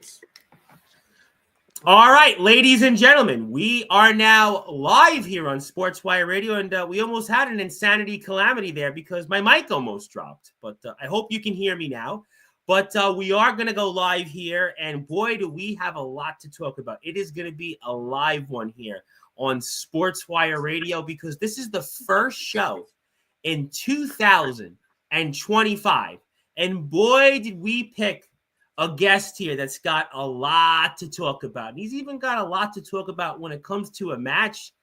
points. All right, ladies and gentlemen, we are now live here on Sportswire Radio, and we almost had an insanity calamity there because my mic almost dropped. But I hope you can hear me now. But we are going to go live here, and boy, do we have a lot to talk about. It is going to be a live one here on Sportswire Radio because this is the first show in 2025. And boy, did we pick a guest here that's got a lot to talk about. And he's even got a lot to talk about when it comes to a match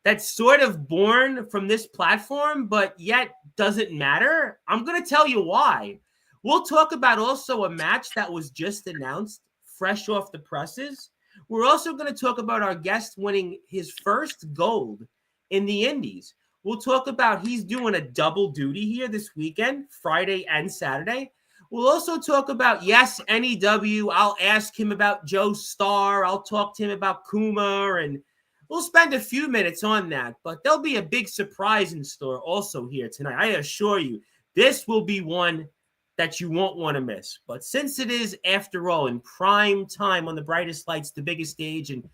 that's sort of born from this platform, but yet doesn't matter. I'm going to tell you why. We'll talk about also a match that was just announced, fresh off the presses. We're also going to talk about our guest winning his first gold in the Indies. We'll talk about he's doing a double duty here this weekend, Friday and Saturday. We'll also talk about, yes, NEW. I'll ask him about Joe Starr. I'll talk to him about Kuma, and we'll spend a few minutes on that. But there'll be a big surprise in store also here tonight. I assure you, this will be one that you won't want to miss. But since it is, after all, in prime time on the brightest lights, the biggest stage, and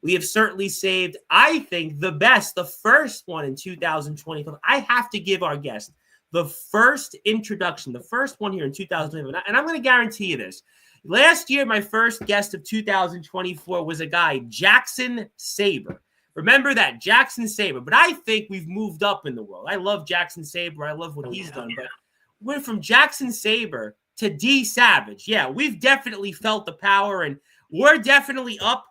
we have certainly saved, I think, the best, the first one in 2025. I have to give our guest the first introduction, the first one here in 2025. And I'm going to guarantee you this. Last year, my first guest of 2024 was a guy, Jackson Sabre. Remember that, Jackson Sabre. But I think we've moved up in the world. I love Jackson Sabre. I love what he's done. But went from Jackson Sabre to DSavage. Yeah, we've definitely felt the power, and we're definitely up.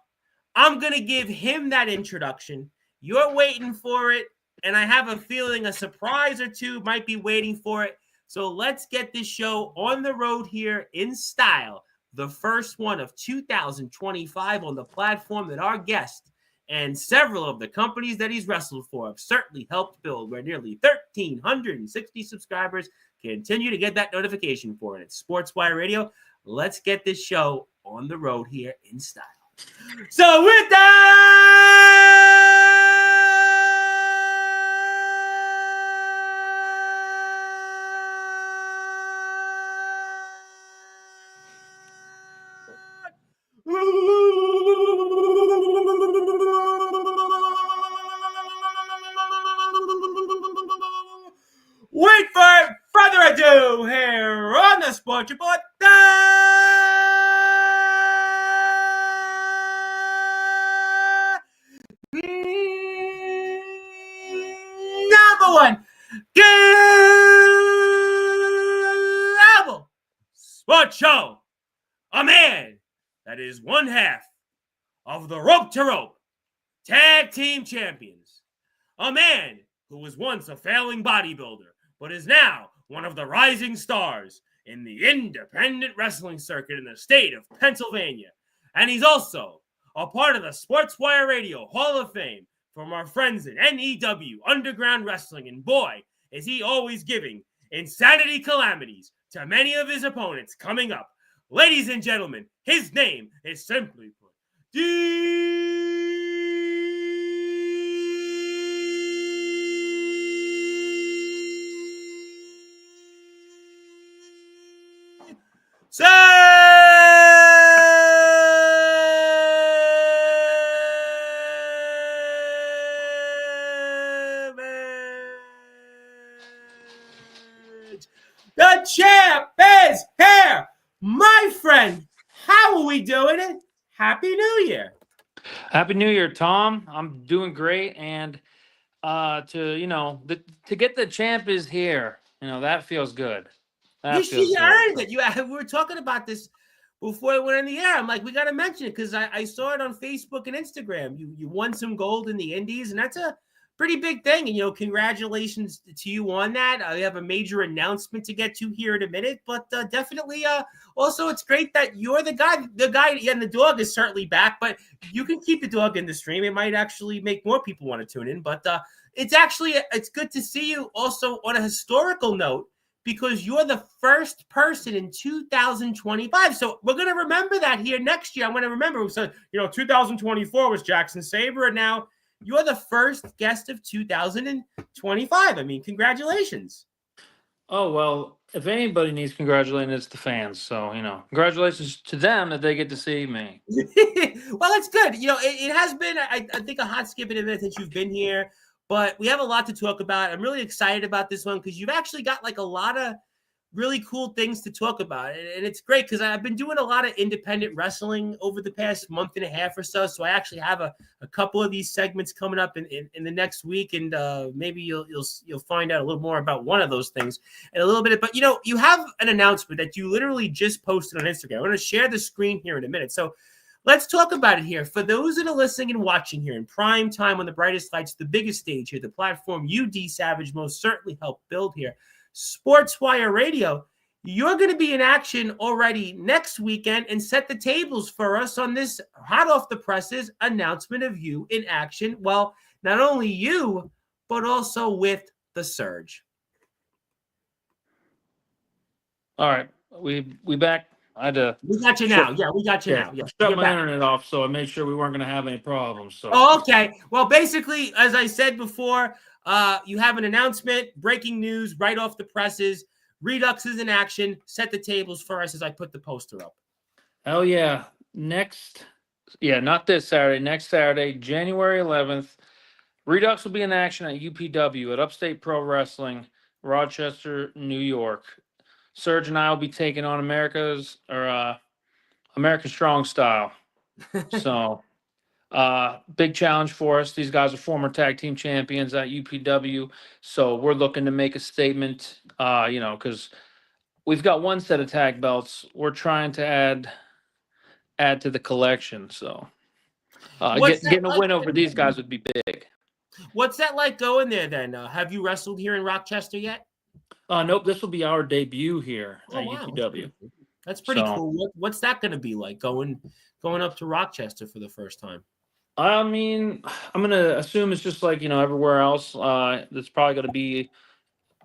I'm going to give him that introduction. You're waiting for it. And I have a feeling a surprise or two might be waiting for it. So let's get this show on the road here in style. The first one of 2025 on the platform that our guest and several of the companies that he's wrestled for have certainly helped build, where nearly 1,360 subscribers continue to get that notification for it. It's Sportswire Radio. Let's get this show on the road here in style. So with that, without further ado, here on the Sports Report, number one global sports show, a man that is one half of the Rope to Rope Tag Team Champions, a man who was once a failing bodybuilder, but is now one of the rising stars in the independent wrestling circuit in the state of Pennsylvania. And he's also a part of the Sportswire Radio Hall of Fame from our friends at NEW Underground Wrestling. And boy, is he always giving insanity calamities to many of his opponents coming up. Ladies and gentlemen, his name is simply put, The champ is here, my friend. How are we doing it? Happy New Year. Happy New Year, Tom. I'm doing great, and to get the champ is here. That feels good. You earned it. We were talking about this before it went in the air. I'm like, we got to mention it because I saw it on Facebook and Instagram. You won some gold in the Indies, and that's a pretty big thing. And, congratulations to you on that. We have a major announcement to get to here in a minute, but definitely also it's great that you're the guy, and the dog is certainly back, but you can keep the dog in the stream. It might actually make more people want to tune in, but it's good to see you also on a historical note, because you're the first person in 2025. So we're going to remember that here next year. I'm going to remember. So, 2024 was Jackson Sabre, and now you're the first guest of 2025. I mean, congratulations. Oh, well, if anybody needs congratulating, it's the fans. So, congratulations to them that they get to see me. Well, it's good. It has been, I think, a hot skipping event since you've been here, but we have a lot to talk about. I'm really excited about this one because you've actually got like a lot of really cool things to talk about. And it's great because I've been doing a lot of independent wrestling over the past month and a half or so. So I actually have a couple of these segments coming up in the next week. And maybe you'll find out a little more about one of those things in a little bit. But, you have an announcement that you literally just posted on Instagram. I'm going to share the screen here in a minute. So let's talk about it here. For those that are listening and watching here in prime time on the brightest lights, the biggest stage here, the platform you, DSavage, most certainly helped build here, Sportswire Radio, you're going to be in action already next weekend and set the tables for us on this hot off the presses announcement of you in action. Well, not only you, but also with the Surge. All right. We back. I had to. We got you now. Yeah, we got you now. Yeah, shut my internet off, so I made sure we weren't going to have any problems. So. Oh, okay. Well, basically, as I said before, you have an announcement, breaking news right off the presses. Redux is in action. Set the tables for us as I put the poster up. Oh, yeah. Not this Saturday. Next Saturday, January 11th, Redux will be in action at UPW at Upstate Pro Wrestling, Rochester, New York. Surge and I will be taking on American Strong Style. So, big challenge for us. These guys are former tag team champions at UPW. So we're looking to make a statement, because we've got one set of tag belts. We're trying to add to the collection. So getting a win over these guys would be big. What's that like going there then? Have you wrestled here in Rochester yet? Nope. This will be our debut here at UPW. That's pretty cool. What's that going to be like going up to Rochester for the first time? I mean, I'm going to assume it's just like, everywhere else. There's probably going to be,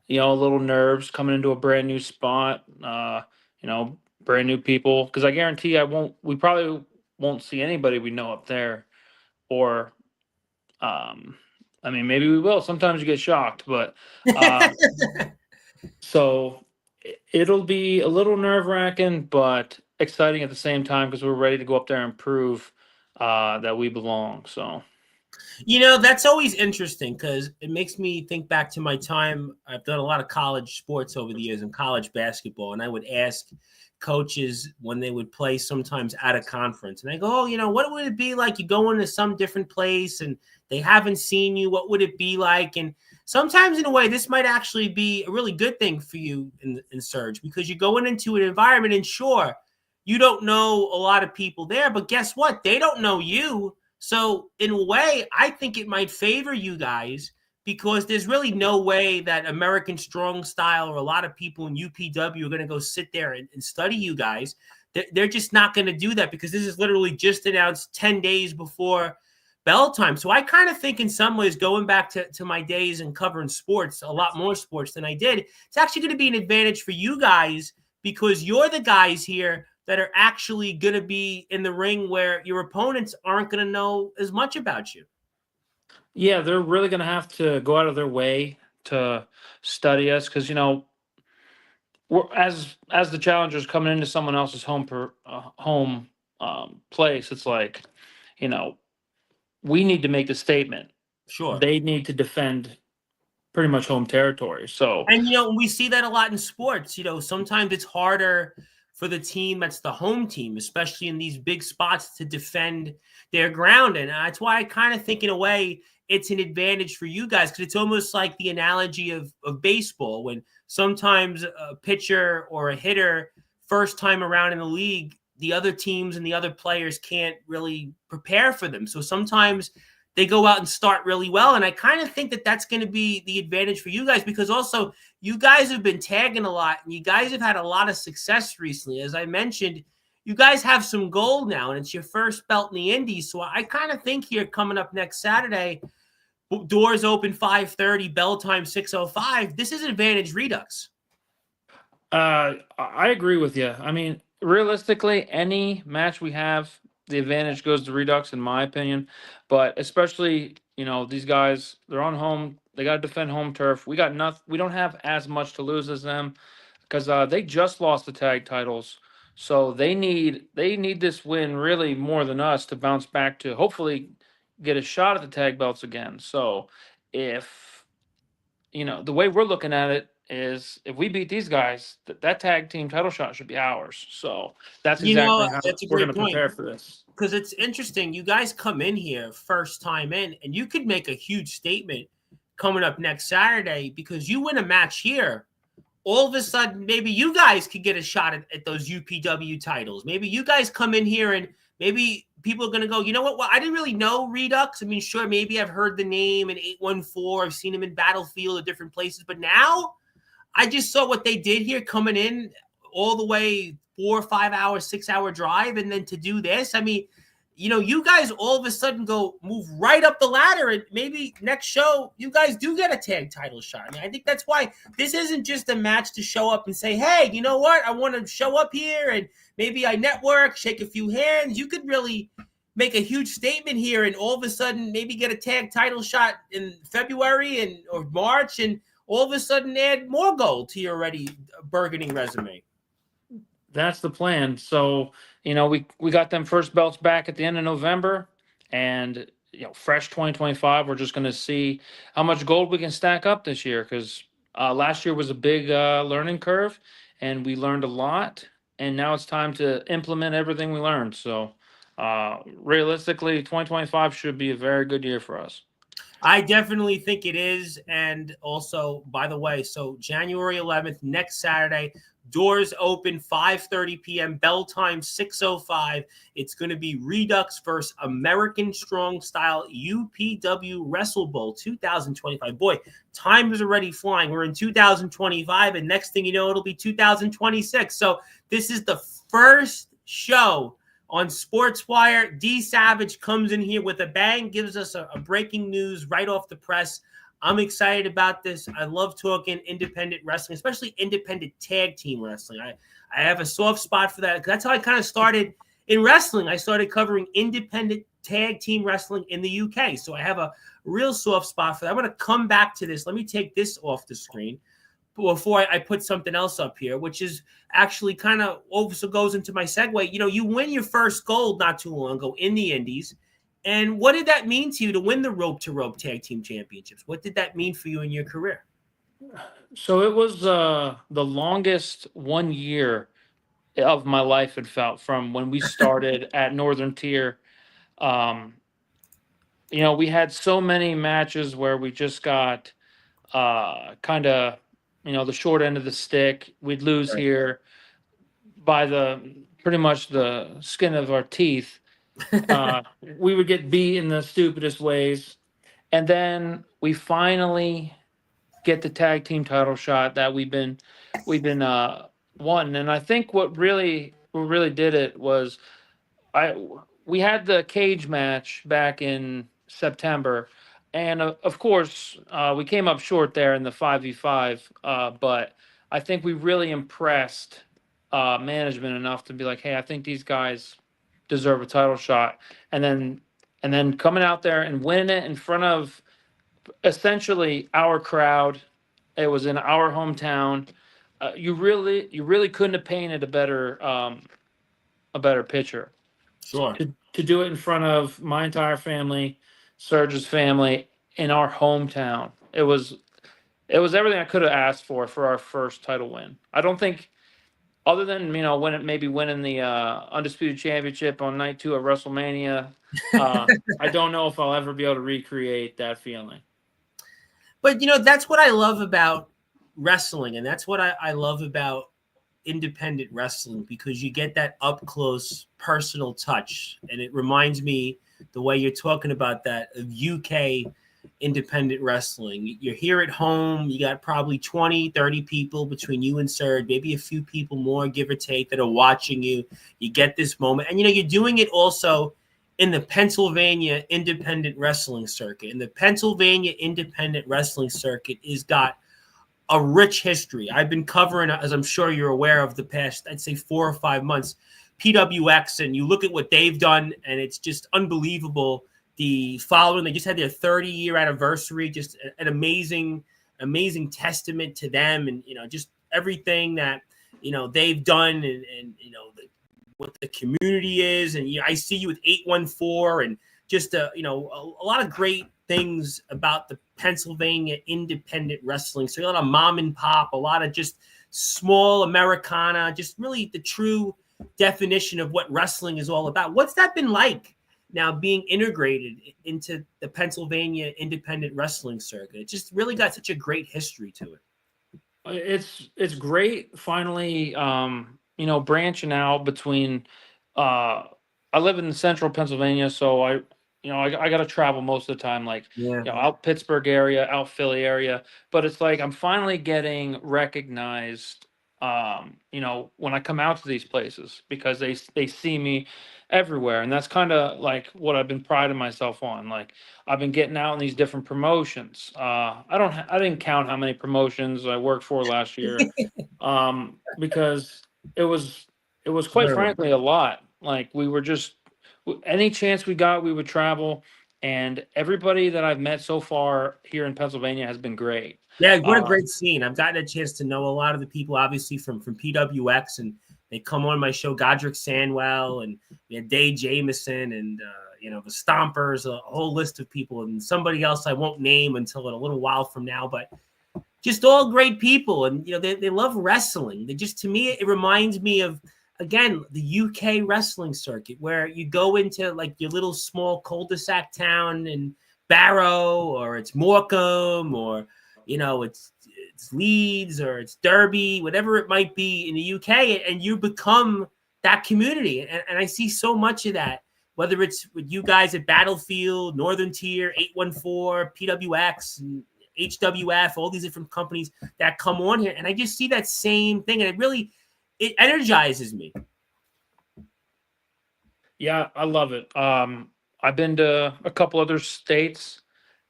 a little nerves coming into a brand new spot, brand new people. Because I guarantee we probably won't see anybody we know up there. Or, maybe we will. Sometimes you get shocked. But so it'll be a little nerve-wracking, but exciting at the same time because we're ready to go up there and prove that we belong. So, that's always interesting because it makes me think back to my time. I've done a lot of college sports over the years and college basketball, and I would ask coaches when they would play sometimes at a conference, and I go, "Oh, what would it be like? You go into some different place and they haven't seen you. What would it be like?" And sometimes, in a way, this might actually be a really good thing for you in Surge because you're going into an environment, and sure, you don't know a lot of people there, but guess what? They don't know you. So in a way, I think it might favor you guys because there's really no way that American Strong Style or a lot of people in UPW are going to go sit there and study you guys. They're just not going to do that because this is literally just announced 10 days before bell time. So I kind of think in some ways, going back to my days and covering sports, a lot more sports than I did, it's actually going to be an advantage for you guys because you're the guys here that are actually going to be in the ring where your opponents aren't going to know as much about you. Yeah, they're really going to have to go out of their way to study us because, we're, as the challengers coming into someone else's home place, it's like, we need to make the statement. Sure. They need to defend pretty much home territory. So, and, we see that a lot in sports. Sometimes it's harder for the team that's the home team, especially in these big spots, to defend their ground. And that's why I kind of think in a way it's an advantage for you guys because it's almost like the analogy of baseball when sometimes a pitcher or a hitter first time around in the league, the other teams and the other players can't really prepare for them. So sometimes they go out and start really well. And I kind of think that that's going to be the advantage for you guys because also you guys have been tagging a lot and you guys have had a lot of success recently. As I mentioned, you guys have some gold now and it's your first belt in the Indies. So I kind of think here coming up next Saturday, doors open 5:30, bell time 6:05. This is Advantage Redux. I agree with you. I mean, realistically, any match we have, the advantage goes to Redux, in my opinion. But especially, these guys, they're on home They got to defend home turf. We got nothing. We don't have as much to lose as them because they just lost the tag titles. So they need this win really more than us to bounce back to hopefully get a shot at the tag belts again. So if the way we're looking at it is if we beat these guys, that tag team title shot should be ours. So that's exactly how That's a we're going great to point. prepare for this. Because it's interesting. You guys come in here first time in, and you could make a huge statement coming up next Saturday because you win a match here. All of a sudden, maybe you guys could get a shot at those UPW titles. Maybe you guys come in here and maybe people are going to go, you know what? Well, I didn't really know Redux. I mean, sure, maybe I've heard the name in 814. I've seen him in Battlefield at different places. But now I just saw what they did here coming in all the way 4 or 5 hours, 6-hour drive. And then to do this, I mean, you guys all of a sudden move right up the ladder, and maybe next show you guys do get a tag title shot. I mean, I think that's why this isn't just a match to show up and say, hey, you know what? I want to show up here and maybe I network, shake a few hands. You could really make a huge statement here and all of a sudden maybe get a tag title shot in February or March and all of a sudden add more gold to your already burgeoning resume. That's the plan. So, we got them first belts back at the end of November, and fresh 2025. We're just going to see how much gold we can stack up this year because last year was a big learning curve, and we learned a lot. And now it's time to implement everything we learned. So, realistically, 2025 should be a very good year for us. I definitely think it is. And also, by the way, so January 11th, next Saturday, doors open 5:30 p.m. Bell time 6:05. It's going to be Redux versus American Strong Style UPW Wrestle Bowl 2025. Boy, time is already flying. We're in 2025, and next thing you know, it'll be 2026. So this is the first show on Sportzwire. DSavage comes in here with a bang, gives us a breaking news right off the press. I'm excited about this. I love talking independent wrestling, especially independent tag team wrestling. I have a soft spot for that. That's how I kind of started in wrestling. I started covering independent tag team wrestling in the UK. So I have a real soft spot for that. I'm going to come back to this. Let me take this off the screen before I put something else up here, which is actually kind of also goes into my segue. You win your first gold not too long ago in the Indies. And what did that mean to you to win the rope-to-rope tag team championships? What did that mean for you in your career? So it was the longest 1 year of my life, it felt, from when we started at Northern Tier. We had so many matches where we just got kind of, the short end of the stick. We'd lose here by pretty much the skin of our teeth. We would get beat in the stupidest ways. And then we finally get the tag team title shot that we've been wanting. And I think what really did it was we had the cage match back in September, and of course we came up short there in the 5v5. But I think we really impressed management enough to be like, hey, I think these guys deserve a title shot. And then coming out there and winning it in front of essentially our crowd. It was in our hometown. You really couldn't have painted a better picture. Sure. To do it in front of my entire family, Serge's family, in our hometown. It was everything I could have asked for our first title win. I don't think, other than winning the Undisputed Championship on night 2 of WrestleMania, I don't know if I'll ever be able to recreate that feeling. But that's what I love about wrestling, and that's what I love about independent wrestling, because you get that up close personal touch, and it reminds me the way you're talking about that of UK independent wrestling. You're here at home, you got probably 20, 30 people between you and Serge, maybe a few people more, give or take, that are watching you. You get this moment, and you're doing it also in the Pennsylvania independent wrestling circuit. And the Pennsylvania independent wrestling circuit has got a rich history. I've been covering, as I'm sure you're aware of, the past, I'd say 4 or 5 months, PWX, and you look at what they've done, and it's just unbelievable the following. They just had their 30-year anniversary. Just an amazing testament to them, and just everything that they've done, and what the community is. And I see you with 814, and just a lot of great things about the Pennsylvania independent wrestling. So a lot of mom and pop, a lot of just small Americana, just really the true definition of what wrestling is all about. What's that been like now, being integrated into the Pennsylvania independent wrestling circuit? It just really got such a great history to it. It's great finally, branching out between. I live in central Pennsylvania, so I got to travel most of the time, like out Pittsburgh area, out Philly area. But it's like I'm finally getting recognized, when I come out to these places, because they see me everywhere, and that's kind of like what I've been priding myself on. Like, I've been getting out in these different promotions. I didn't count how many promotions I worked for last year, because it was quite frankly a lot. Like, we were just, any chance we got, we would travel, and everybody that I've met so far here in Pennsylvania has been great. Yeah, what a great scene. I've gotten a chance to know a lot of the people, obviously, from PWX, and they come on my show, Godric Sandwell, and Dave Jameson, and the Stompers, a whole list of people, and somebody else I won't name until a little while from now, but just all great people. And they love wrestling. They just, to me, it reminds me of, again, the UK wrestling circuit, where you go into like your little small cul-de-sac town in Barrow, or it's Morecambe, or it's Leeds, or it's Derby, whatever it might be in the UK, and you become that community. And I see so much of that, whether it's with you guys at Battlefield, Northern Tier, 814, PWX, and HWF, all these different companies that come on here. And I just see that same thing, and it energizes me. Yeah, I love it. I've been to a couple other states,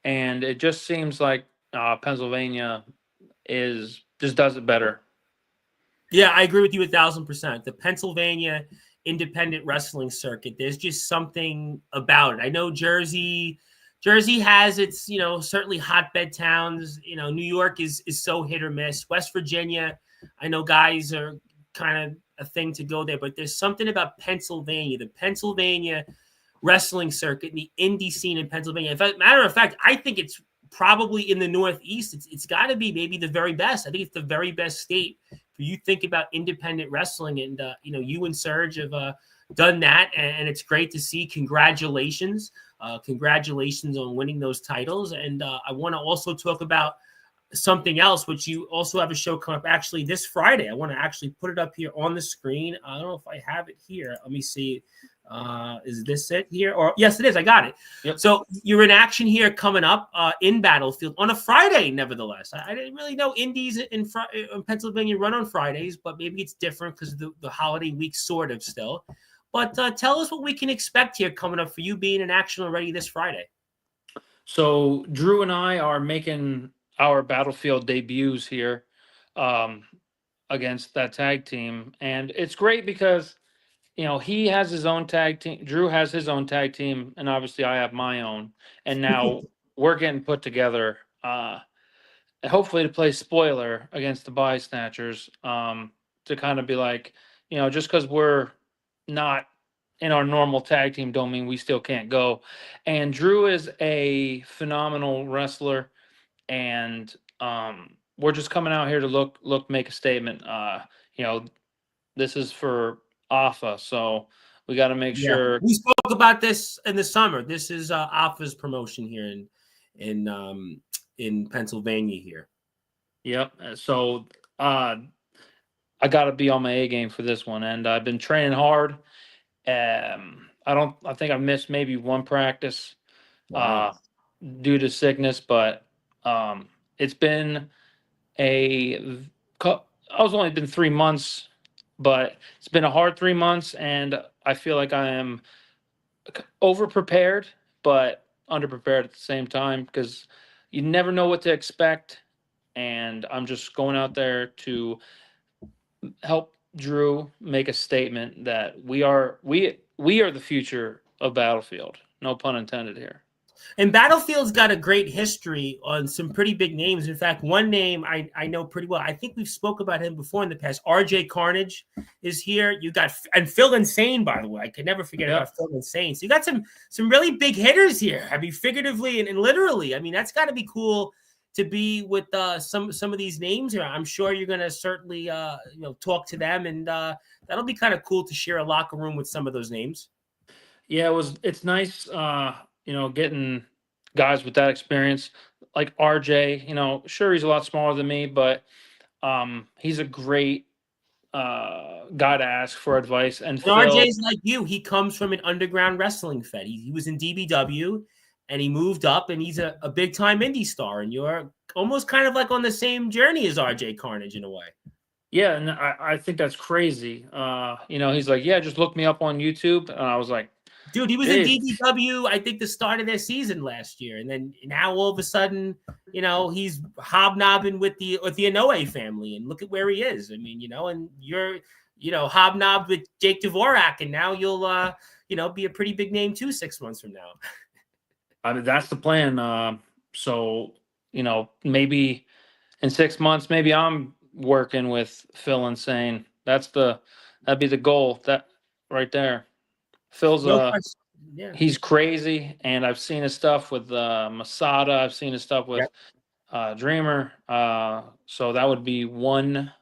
and it just seems like Pennsylvania just does it better. Yeah, I agree with you 1,000%. The Pennsylvania independent wrestling circuit, there's just something about it. I know Jersey has its, certainly hotbed towns. New York is so hit or miss. West Virginia, I know guys are kind of a thing to go there, but there's something about Pennsylvania, the Pennsylvania wrestling circuit, and the indie scene in Pennsylvania. Matter of fact, I think it's probably in the Northeast. It's got to be maybe the very best. I think it's the very best state for you think about independent wrestling, and you and Serge have done that, and it's great to see. Congratulations on winning those titles. And I want to also talk about something else, which you also have a show coming up actually this Friday. I want to actually put it up here on the screen. I don't know if I have it here. Let me see. Is this it here? Or yes, it is. I got it. Yep. So you're in action here coming up in Battlefield on a Friday. Nevertheless, I didn't really know indies in Pennsylvania run on Fridays, but maybe it's different because of the holiday week, sort of still. But tell us what we can expect here coming up for you being in action already this Friday. So Drew and I are making our Battlefield debuts here against that tag team, and it's great because he has his own tag team, Drew has his own tag team, and obviously I have my own, and now we're getting put together hopefully to play spoiler against the Bystsnatchers, to kind of be like, just because we're not in our normal tag team don't mean we still can't go. And Drew is a phenomenal wrestler, and we're just coming out here to make a statement. This is for AFA, so we got to make sure. We spoke about this in the summer. This is AFA's promotion here in Pennsylvania here. Yep. So I got to be on my A game for this one, and I've been training hard. I think I missed maybe one practice due to sickness, but it's been only been 3 months, but it's been a hard 3 months, and I feel like I am over prepared, but underprepared at the same time, because you never know what to expect. And I'm just going out there to help Drew make a statement that we are the future of Battlefield. No pun intended here. And Battlefield's got a great history on some pretty big names. In fact, one name I know pretty well. I think we've spoke about him before in the past. RJ Carnage is here. You got and Phil Insane, by the way. I could never forget about Phil Insane. So you got some really big hitters here. I mean, figuratively and literally. I mean, that's got to be cool to be with some of these names here. I'm sure you're going to certainly talk to them, and that'll be kind of cool to share a locker room with some of those names. Yeah, it's nice. Getting guys with that experience like RJ, sure, he's a lot smaller than me, but he's a great guy to ask for advice. And Phil, RJ's like you. He comes from an underground wrestling fed. He was in DBW and he moved up and he's a big time indie star. And you're almost kind of like on the same journey as RJ Carnage in a way. Yeah, and I think that's crazy. He's like, yeah, just look me up on YouTube. And I was like, dude, he was in DBW, I think, the start of their season last year. And then now all of a sudden, he's hobnobbing with the Inoue family. And look at where he is. I mean, and you're, hobnobbed with Jake Dvorak. And now you'll, be a pretty big name too 6 months from now. I mean, that's the plan. So, maybe in 6 months, maybe I'm working with Phil Insane. That'd be the goal. That right there. Phil's he's crazy, and I've seen his stuff with Masada. I've seen his stuff with Dreamer. So that would be one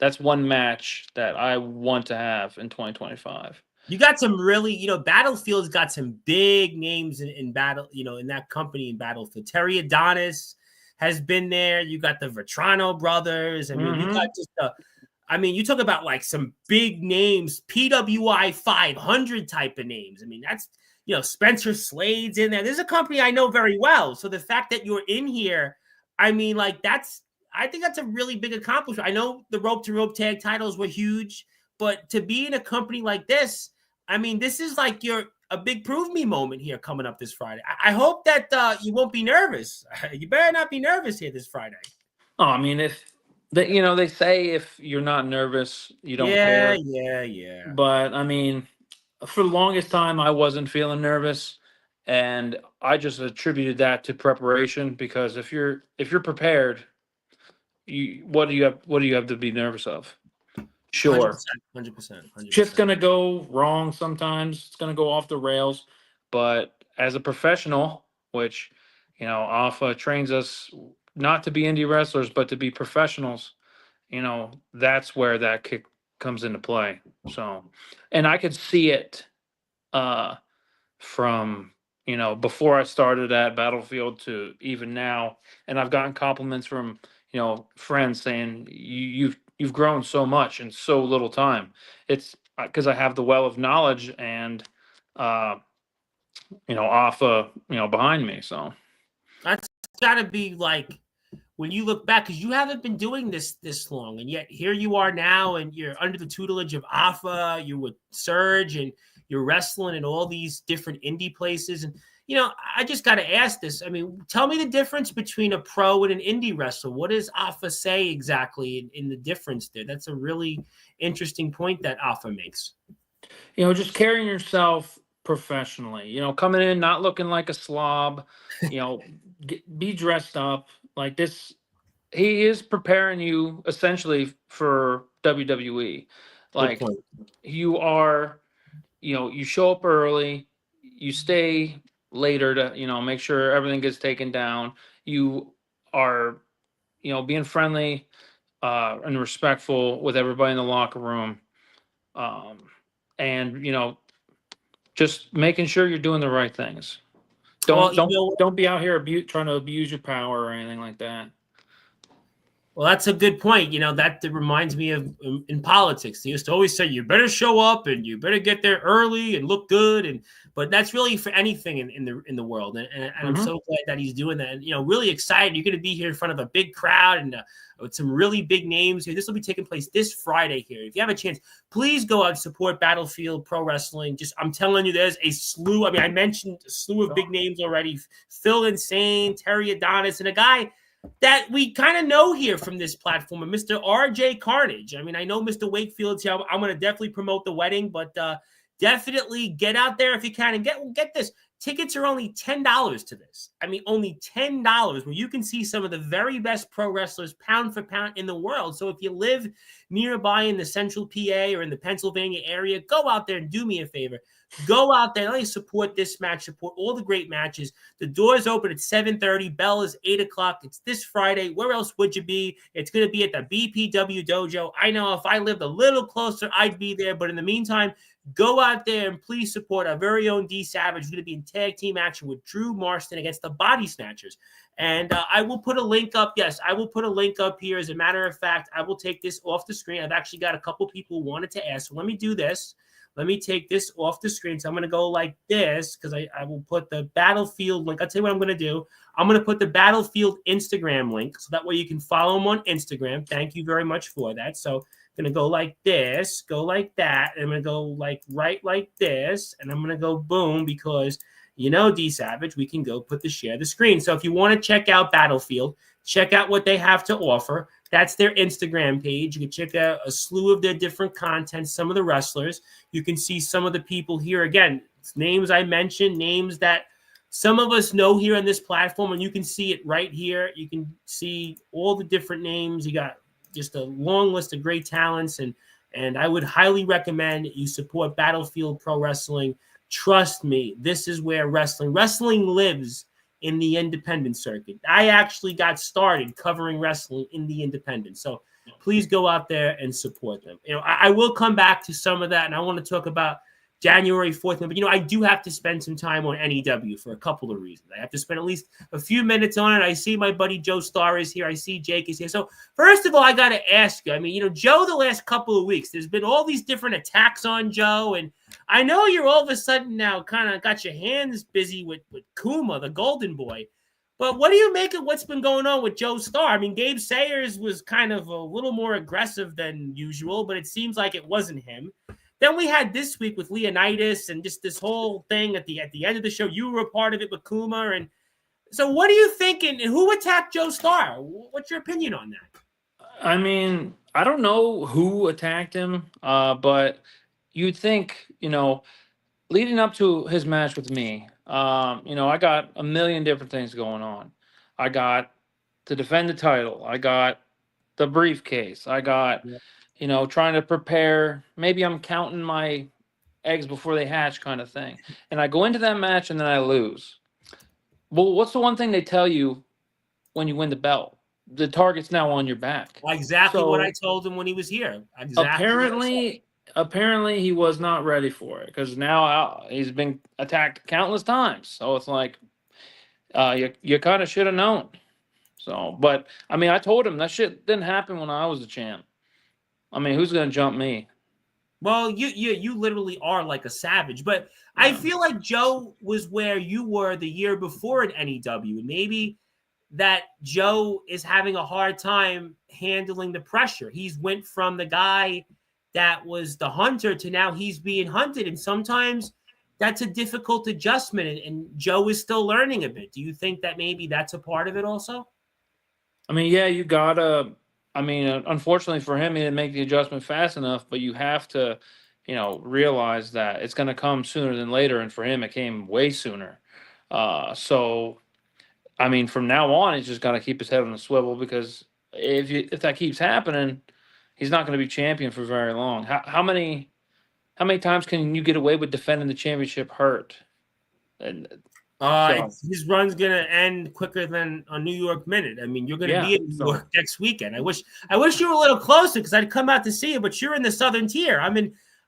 match that I want to have in 2025. You got some really, Battlefield's got some big names in battle, in that company in Battlefield. Terry Adonis has been there. You got the Vetrano brothers. I mean, you got just you talk about like some big names, PWI 500 type of names. I mean, that's, Spencer Slade's in there. This is a company I know very well. So the fact that you're in here, I mean, like I think that's a really big accomplishment. I know the rope to rope tag titles were huge, but to be in a company like this, I mean, this is like a big prove me moment here coming up this Friday. I hope that you won't be nervous. You better not be nervous here this Friday. Oh, I mean, if they say if you're not nervous, you don't care. Yeah. But I mean, for the longest time, I wasn't feeling nervous, and I just attributed that to preparation. Because if you're prepared, what do you have to be nervous of? Sure, 100%. Shit's gonna go wrong sometimes. It's gonna go off the rails, but as a professional, which Alpha trains us not to be indie wrestlers, but to be professionals, that's where that kick comes into play. So, and I could see it from, before I started at Battlefield to even now. And I've gotten compliments from, friends saying, you've grown so much in so little time. It's because I have the well of knowledge and, Alpha, behind me. So that's gotta be like, when you look back, because you haven't been doing this long, and yet here you are now, and you're under the tutelage of Alpha, you're with Surge, and you're wrestling in all these different indie places. And, I just got to ask this. I mean, tell me the difference between a pro and an indie wrestler. What does Alpha say exactly in the difference there? That's a really interesting point that Alpha makes. Just carrying yourself professionally, coming in, not looking like a slob, be dressed up like this. He is preparing you essentially for WWE. Like you are, you show up early, you stay later to, make sure everything gets taken down. You are, being friendly and respectful with everybody in the locker room. And, just making sure you're doing the right things. Don't be out here trying to abuse your power or anything like that. Well, that's a good point. That reminds me of in politics. They used to always say, you better show up and you better get there early and look good. But that's really for anything in the world. And I'm so glad that he's doing that. And, really excited. You're going to be here in front of a big crowd and with some really big names here. This will be taking place this Friday here. If you have a chance, please go out and support Battlefield Pro Wrestling. I'm telling you, there's a slew. I mean, I mentioned a slew of big names already. Phil Insane, Terry Adonis, and a guy that we kind of know here from this platform, Mr. RJ Carnage. I mean, I know Mr. Wakefield's here. I'm going to definitely promote the wedding, but definitely get out there if you can and get this. Tickets are only $10 to this. I mean, only $10, where you can see some of the very best pro wrestlers pound for pound in the world. So if you live nearby in the central PA or in the Pennsylvania area, go out there and do me a favor. Go out there, let me support this match, support all the great matches. The doors open at 7:30. Bell is 8 o'clock. It's this Friday. Where else would you be? It's going to be at the BPW Dojo. I know if I lived a little closer, I'd be there. But in the meantime, go out there and please support our very own DSavage. We're going to be in tag team action with Drew Marston against the Body Snatchers. And I will put a link up. Yes, I will put a link up here. As a matter of fact, I will take this off the screen. I've actually got a couple people who wanted to ask. So let me do this. Let me take this off the screen. So I'm going to go like this because I will put the Battlefield link. I'll tell you what I'm going to do. I'm going to put the Battlefield Instagram link so that way you can follow them on Instagram. Thank you very much for that. So I'm going to go like this, go like that, and I'm going to go like right like this, and I'm going to go boom because, you know, DSavage, we can go put the share the screen. So if you want to check out Battlefield, check out what they have to offer. That's their Instagram page. You can check out a slew of their different content, some of the wrestlers. You can see some of the people here. Again, names I mentioned, names that some of us know here on this platform, and you can see it right here. You can see all the different names. You got just a long list of great talents, and I would highly recommend you support Battlefield Pro Wrestling. Trust me, this is where wrestling lives in the independent circuit. I actually got started covering wrestling in the independent. So please go out there and support them. You know, I will come back to some of that, and I want to talk about January 4th. But, you know, I do have to spend some time on NEW for a couple of reasons. I have to spend at least a few minutes on it. I see my buddy Joe Starr is here. I see Jake is here. So first of all, I got to ask you, I mean, you know, Joe, the last couple of weeks, there's been all these different attacks on Joe. And I know you're all of a sudden now kind of got your hands busy with Kuma, the golden boy. But what do you make of what's been going on with Joe Starr? I mean, Gabe Sayers was kind of a little more aggressive than usual, but it seems like it wasn't him. Then we had this week with Leonidas and just this whole thing at the end of the show. You were a part of it with Kuma. And so what are you thinking? Who attacked Joe Starr? What's your opinion on that? I mean, I don't know who attacked him, but you'd think, you know, leading up to his match with me, you know, I got a million different things going on. I got to defend the title. I got the briefcase. I got, you know, trying to prepare. Maybe I'm counting my eggs before they hatch kind of thing. And I go into that match and then I lose. Well, what's the one thing they tell you when you win the belt? The target's now on your back. Exactly what I told him when he was here. Exactly. Apparently he was not ready for it because now he's been attacked countless times. So it's like you kind of should have known. So, but I mean, I told him that shit didn't happen when I was the champ. I mean, who's gonna jump me? Well, you literally are like a savage, but yeah. I feel like Joe was where you were the year before at NEW, and maybe that Joe is having a hard time handling the pressure. He's went from the guy that was the hunter to now he's being hunted, and sometimes that's a difficult adjustment, and Joe is still learning a bit. Do you think that maybe that's a part of it also? I mean, yeah, you gotta. I mean, unfortunately for him, he didn't make the adjustment fast enough, but you have to, you know, realize that it's going to come sooner than later. And for him, it came way sooner. So, I mean, from now on, he's just got to keep his head on the swivel because if that keeps happening, he's not going to be champion for very long. How many times can you get away with defending the championship hurt? And his run's gonna end quicker than a New York Minute. I mean, you're gonna be in New York next weekend. I wish you were a little closer because I'd come out to see you, but you're in the southern tier.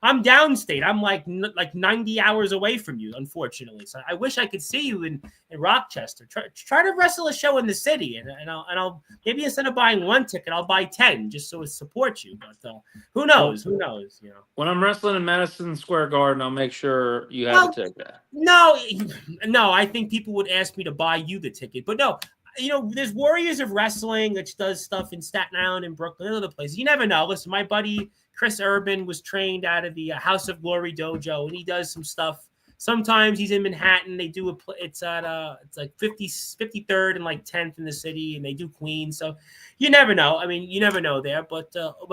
I'm downstate. I'm like 90 hours away from you, unfortunately. So I wish I could see you in Rochester. Try to wrestle a show in the city, and I'll maybe instead of buying one ticket, I'll buy 10 just so it supports you. But who knows? Who knows? You know. When I'm wrestling in Madison Square Garden, I'll make sure you have a ticket. No. I think people would ask me to buy you the ticket, but no. You know, there's Warriors of Wrestling that does stuff in Staten Island and Brooklyn and other places. You never know. Listen, my buddy Chris Urban was trained out of the House of Glory dojo, and he does some stuff. Sometimes he's in Manhattan. They do it's like 53rd and like 10th in the city, and they do Queens. So you never know. I mean, you never know there. But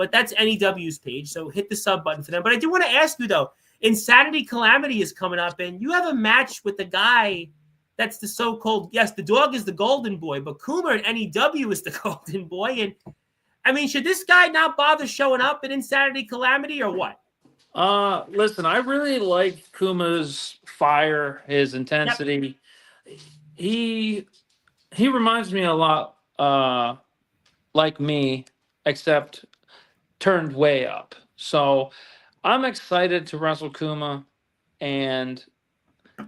that's NEW's page. So hit the sub button for them. But I do want to ask you though, Insanity Calamity is coming up, and you have a match with the guy that's the so-called, yes, the dog is the golden boy, but Kuma at NEW is the golden boy. And I mean, should this guy not bother showing up at Insanity Calamity or what? Listen, I really like Kuma's fire, his intensity. Yep. He reminds me a lot like me, except turned way up. So I'm excited to wrestle Kuma, and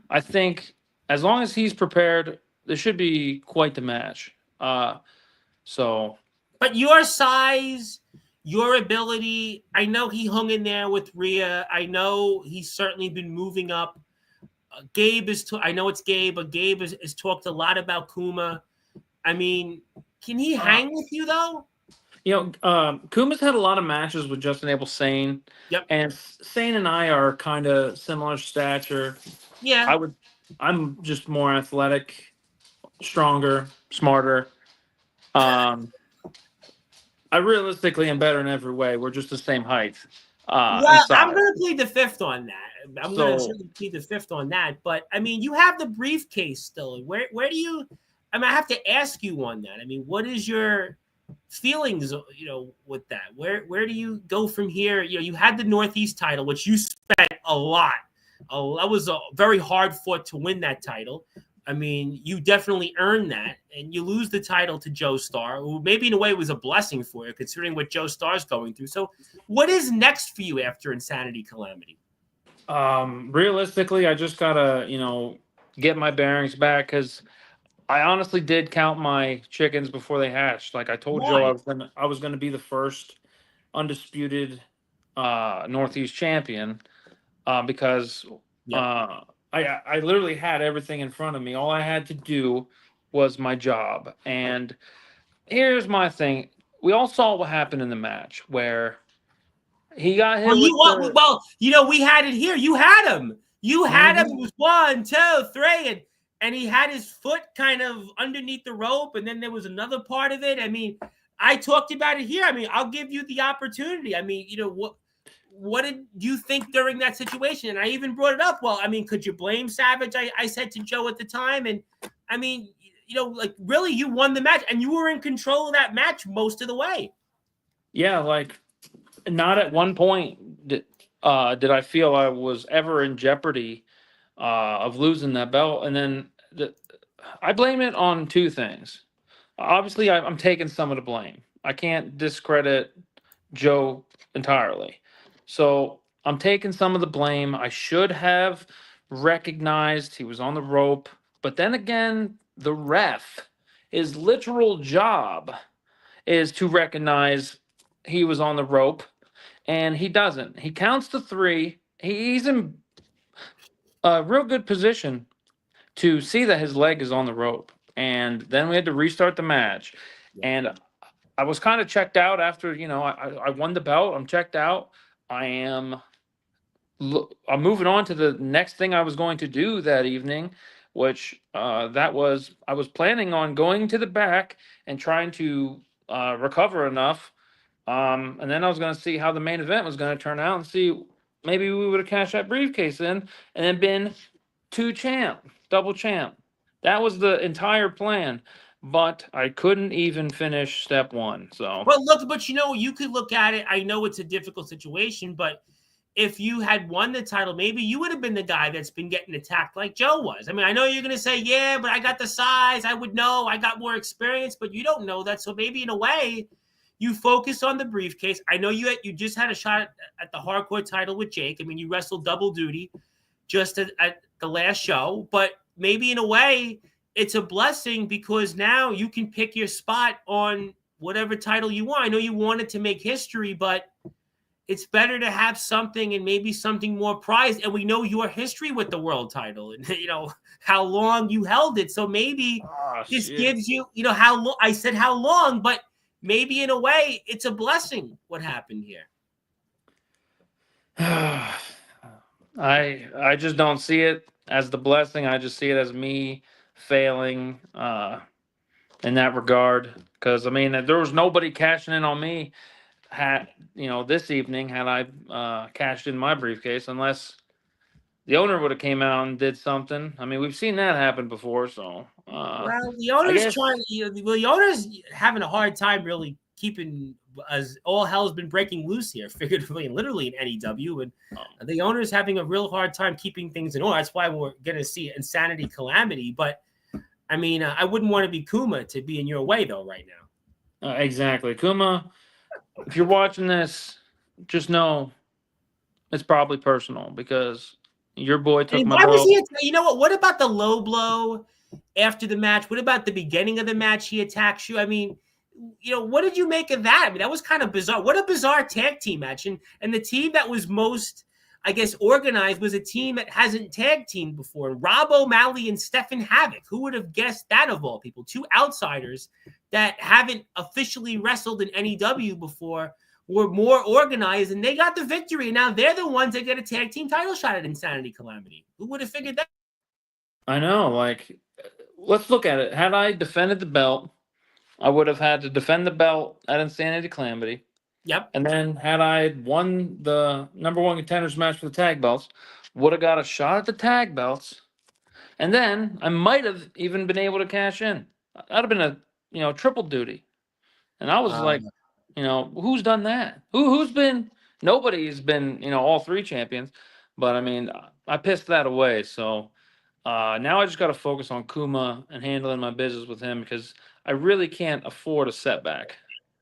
I think as long as he's prepared, there should be quite the match. But your size, your ability, I know he hung in there with Rhea. I know he's certainly been moving up. Gabe I know it's Gabe, but Gabe has talked a lot about Kuma. I mean, can he hang with you though? You know, Kuma's had a lot of matches with Justin Abel Sane. Yep. And Sane and I are kind of similar stature. Yeah. I'm just more athletic, stronger, smarter. I realistically am better in every way. We're just the same height. Well, I'm going to plead the fifth on that. I'm going to plead the fifth on that. But, I mean, you have the briefcase still. Where do you – I mean, I have to ask you on that. I mean, what is your feelings, you know, with that? Where do you go from here? You know, you had the Northeast title, which you spent a lot. That was a very hard fought to win that title. I mean, you definitely earned that, and you lose the title to Joe Starr, who maybe in a way was a blessing for you, considering what Joe Starr's going through. So what is next for you after Insanity Calamity? Realistically, I just got to, you know, get my bearings back, because I honestly did count my chickens before they hatched. Like I told Joe, I was gonna be the first undisputed Northeast champion, because I literally had everything in front of me. All I had to do was my job. And here's my thing. We all saw what happened in the match where he got hit well, you know, we had it here. You had him. You had him. It was 1, 2, 3, and he had his foot kind of underneath the rope, and then there was another part of it. I mean, I talked about it here. I mean, I'll give you the opportunity. I mean, you know, what did you think during that situation? And I even brought it up. Well, I mean, could you blame Savage? I said to Joe at the time. And I mean, you know, like really you won the match and you were in control of that match most of the way. Yeah. Like not at one point did I feel I was ever in jeopardy of losing that belt. And then I blame it on two things. Obviously I'm taking some of the blame. I can't discredit Joe entirely. So I'm taking some of the blame. I should have recognized he was on the rope. But then again, the ref, his literal job is to recognize he was on the rope, and he doesn't. He counts to 3. He's in a real good position to see that his leg is on the rope. And then we had to restart the match. And I was kind of checked out after, you know, I won the belt. I'm checked out. I'm moving on to the next thing I was going to do that evening, which I was planning on going to the back and trying to recover enough. And then I was going to see how the main event was going to turn out and see maybe we would have cashed that briefcase in and then been double champ. That was the entire plan. But I couldn't even finish step 1. So, but you know, you could look at it. I know it's a difficult situation, but if you had won the title, maybe you would have been the guy that's been getting attacked like Joe was. I mean, I know you're going to say, yeah, but I got the size. I would know. I got more experience, but you don't know that. So maybe in a way, you focus on the briefcase. I know you just had a shot at the hardcore title with Jake. I mean, you wrestled double duty just at the last show, but maybe in a way, it's a blessing because now you can pick your spot on whatever title you want. I know you wanted to make history, but it's better to have something and maybe something more prized. And we know your history with the world title and, you know, how long you held it. So maybe this gives you, you know, I said how long, but maybe in a way it's a blessing what happened here. I just don't see it as the blessing. I just see it as me failing in that regard, because I mean there was nobody cashing in on me this evening had I cashed in my briefcase, unless the owner would have came out and did something. I mean, we've seen that happen before. So, Well, the I owner's guess trying. The owner's having a hard time really keeping, as all hell's been breaking loose here, figuratively and literally in NEW, and the owner's having a real hard time keeping things in order. That's why we're going to see insanity calamity. But I mean, I wouldn't want to be Kuma to be in your way though right now. exactly, Kuma. If you're watching this, just know it's probably personal because your boy took And my why was belt. he? You know what? What about the low blow after the match? What about the beginning of the match? He attacks you. I mean, what did you make of that? I mean, that was kind of bizarre. What a bizarre tag team match. And the team that was most, I guess, organized was a team that hasn't tag teamed before. Rob O'Malley and Stephen Havoc. Who would have guessed that of all people? Two outsiders that haven't officially wrestled in NEW before were more organized, and they got the victory. And now they're the ones that get a tag team title shot at Insanity Calamity. Who would have figured that? I know. Like, let's look at it. Had I defended the belt, I would have had to defend the belt at Insanity Calamity. Yep. And then had I won the number one contenders match for the tag belts, would have got a shot at the tag belts. And then I might have even been able to cash in. That'd have been a triple duty. And I was like, who's done that? Who's been? Nobody's been, all three champions. But I mean, I pissed that away. So now I just got to focus on Kuma and handling my business with him because I really can't afford a setback.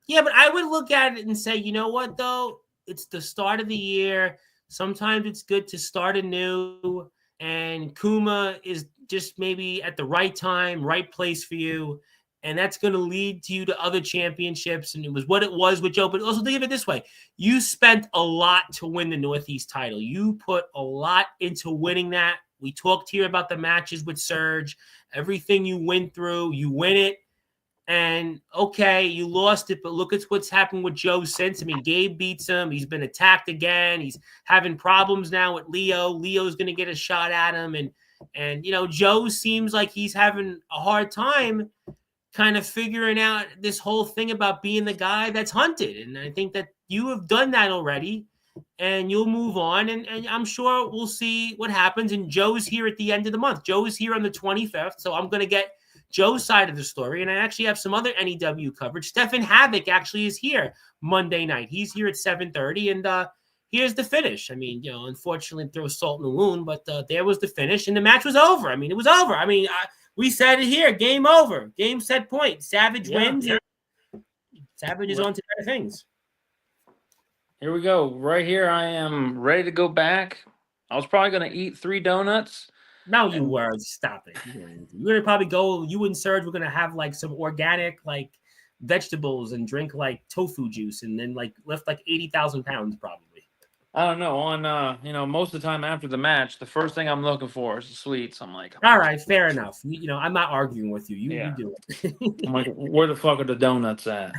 Yeah, but I would look at it and say, you know what, though? It's the start of the year. Sometimes it's good to start anew. And Kuma is just maybe at the right time, right place for you. And that's going to lead to you to other championships. And it was what it was with Joe. But also think of it this way. You spent a lot to win the Northeast title. You put a lot into winning that. We talked here about the matches with Surge. Everything you went through, you win it. And okay, you lost it, but look at what's happened with Joe since. I mean, Gabe beats him. He's been attacked again. He's having problems now with Leo. Leo's going to get a shot at him. And Joe seems like he's having a hard time kind of figuring out this whole thing about being the guy that's hunted. And I think that you have done that already, and you'll move on. And I'm sure we'll see what happens. And Joe's here at the end of the month. Joe's here on the 25th. So I'm going to get Joe's side of the story, and I actually have some other NEW coverage. Stephen Havoc actually is here Monday night. He's here at 7:30, and here's the finish. I mean, unfortunately, throw salt in the wound, but there was the finish, and the match was over. I mean, it was over. I mean, we said it here, game over, game, set, point. Savage wins. Yeah. Savage is on to better things. Here we go. Right here, I am ready to go back. I was probably going to eat 3 donuts. No, you were. Stop it. You're going to probably go, you and Serge were going to have like some organic like vegetables and drink like tofu juice and then like lift like 80,000 pounds probably. I don't know. On, most of the time after the match, the first thing I'm looking for is the sweets. I'm like, all right, fair enough. I'm not arguing with you. You do it. I'm like, where the fuck are the donuts at?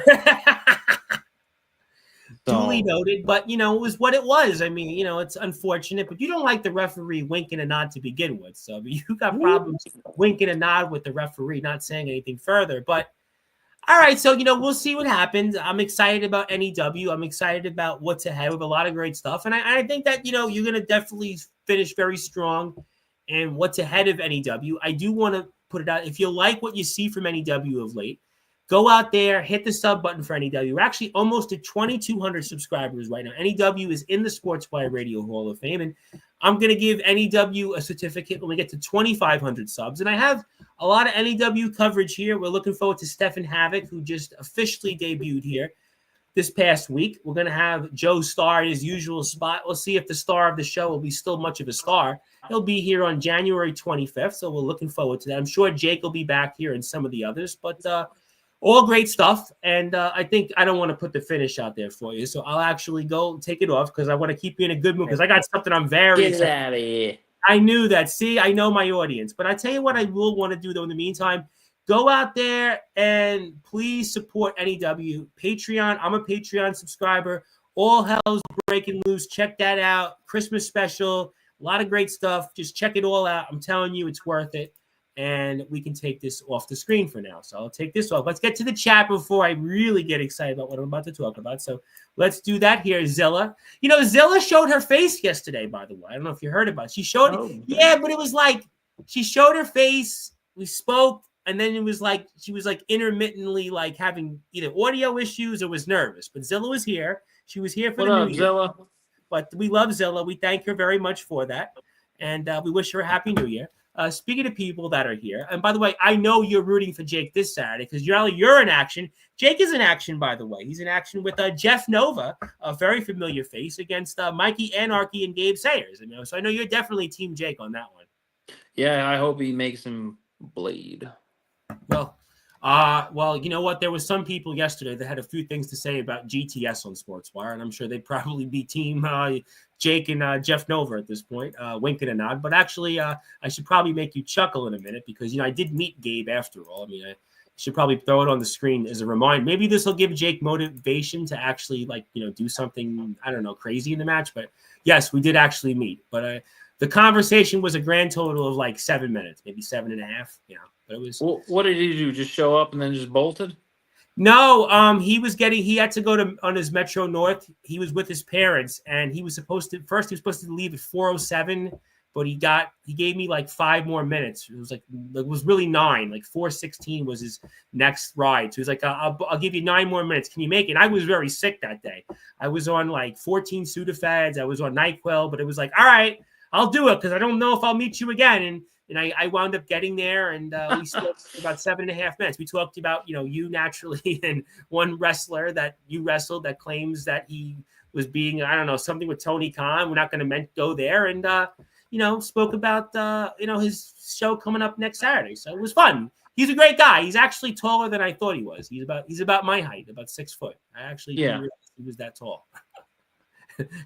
Duly noted, but it was what it was. I mean, it's unfortunate, but you don't like the referee winking a nod to begin with. So you got problems winking a nod with the referee, not saying anything further. But all right, so we'll see what happens. I'm excited about NEW. I'm excited about what's ahead with a lot of great stuff. And I think that you're gonna definitely finish very strong and what's ahead of NEW. I do want to put it out. If you like what you see from NEW of late, go out there, hit the sub button for NEW. We're actually almost at 2,200 subscribers right now. NEW is in the Sportzwire Radio Hall of Fame, and I'm going to give NEW a certificate when we get to 2,500 subs. And I have a lot of NEW coverage here. We're looking forward to Stephen Havoc, who just officially debuted here this past week. We're going to have Joe Starr in his usual spot. We'll see if the star of the show will be still much of a star. He'll be here on January 25th, so we're looking forward to that. I'm sure Jake will be back here and some of the others, but all great stuff, and I think I don't want to put the finish out there for you, so I'll actually go take it off because I want to keep you in a good mood because I got something I'm very excited. Get out of here. I knew that. See, I know my audience, but I tell you what I will want to do, though, in the meantime, go out there and please support NEW. Patreon, I'm a Patreon subscriber. All hell's breaking loose. Check that out. Christmas special, a lot of great stuff. Just check it all out. I'm telling you, it's worth it. and we can take this off the screen for now. So I'll take this off. Let's get to the chat before I really get excited about what I'm about to talk about. So let's do that here. Zilla. Zilla showed her face yesterday, by the way. I don't know if you heard about it. She showed it. Yeah, but it was like she showed her face. We spoke, and then it was like she was like intermittently like having either audio issues or was nervous. But Zilla was here. She was here for the New Year. Zilla? But we love Zilla. We thank her very much for that. And we wish her a happy New Year. Speaking of people that are here, and by the way, I know you're rooting for Jake this Saturday because you're in action. Jake is in action, by the way. He's in action with Jeff Nova, a very familiar face, against Mikey Anarchy and Gabe Sayers. So I know you're definitely Team Jake on that one. Yeah, I hope he makes him bleed. Well, you know what? There was some people yesterday that had a few things to say about GTS on Sportswire, and I'm sure they'd probably be Team Jake and Jeff Nova at this point, wink and a nod. But actually, I should probably make you chuckle in a minute because, I did meet Gabe after all. I should probably throw it on the screen as a reminder. Maybe this will give Jake motivation to actually, do something, I don't know, crazy in the match. But yes, we did actually meet. But the conversation was a grand total of like 7 minutes, maybe 7.5. But it was. Well, what did he do? Just show up and then just bolted? No, he had to go on his Metro North. He was with his parents, and he was supposed to leave at 4:07, but he gave me like 5 more minutes. It was really 9, like 4:16 was his next ride. So he was like, I'll give you 9 more minutes. Can you make it? And I was very sick that day. I was on like 14 Sudafeds. I was on NyQuil, but it was like, all right, I'll do it because I don't know if I'll meet you again. And I wound up getting there, and we spoke for about 7.5 minutes. We talked about, you naturally and one wrestler that you wrestled that claims that he was being, I don't know, something with Tony Khan. We're not going to go there. And, spoke about, his show coming up next Saturday. So it was fun. He's a great guy. He's actually taller than I thought he was. He's about my height, about 6 foot. I actually didn't realize he was that tall.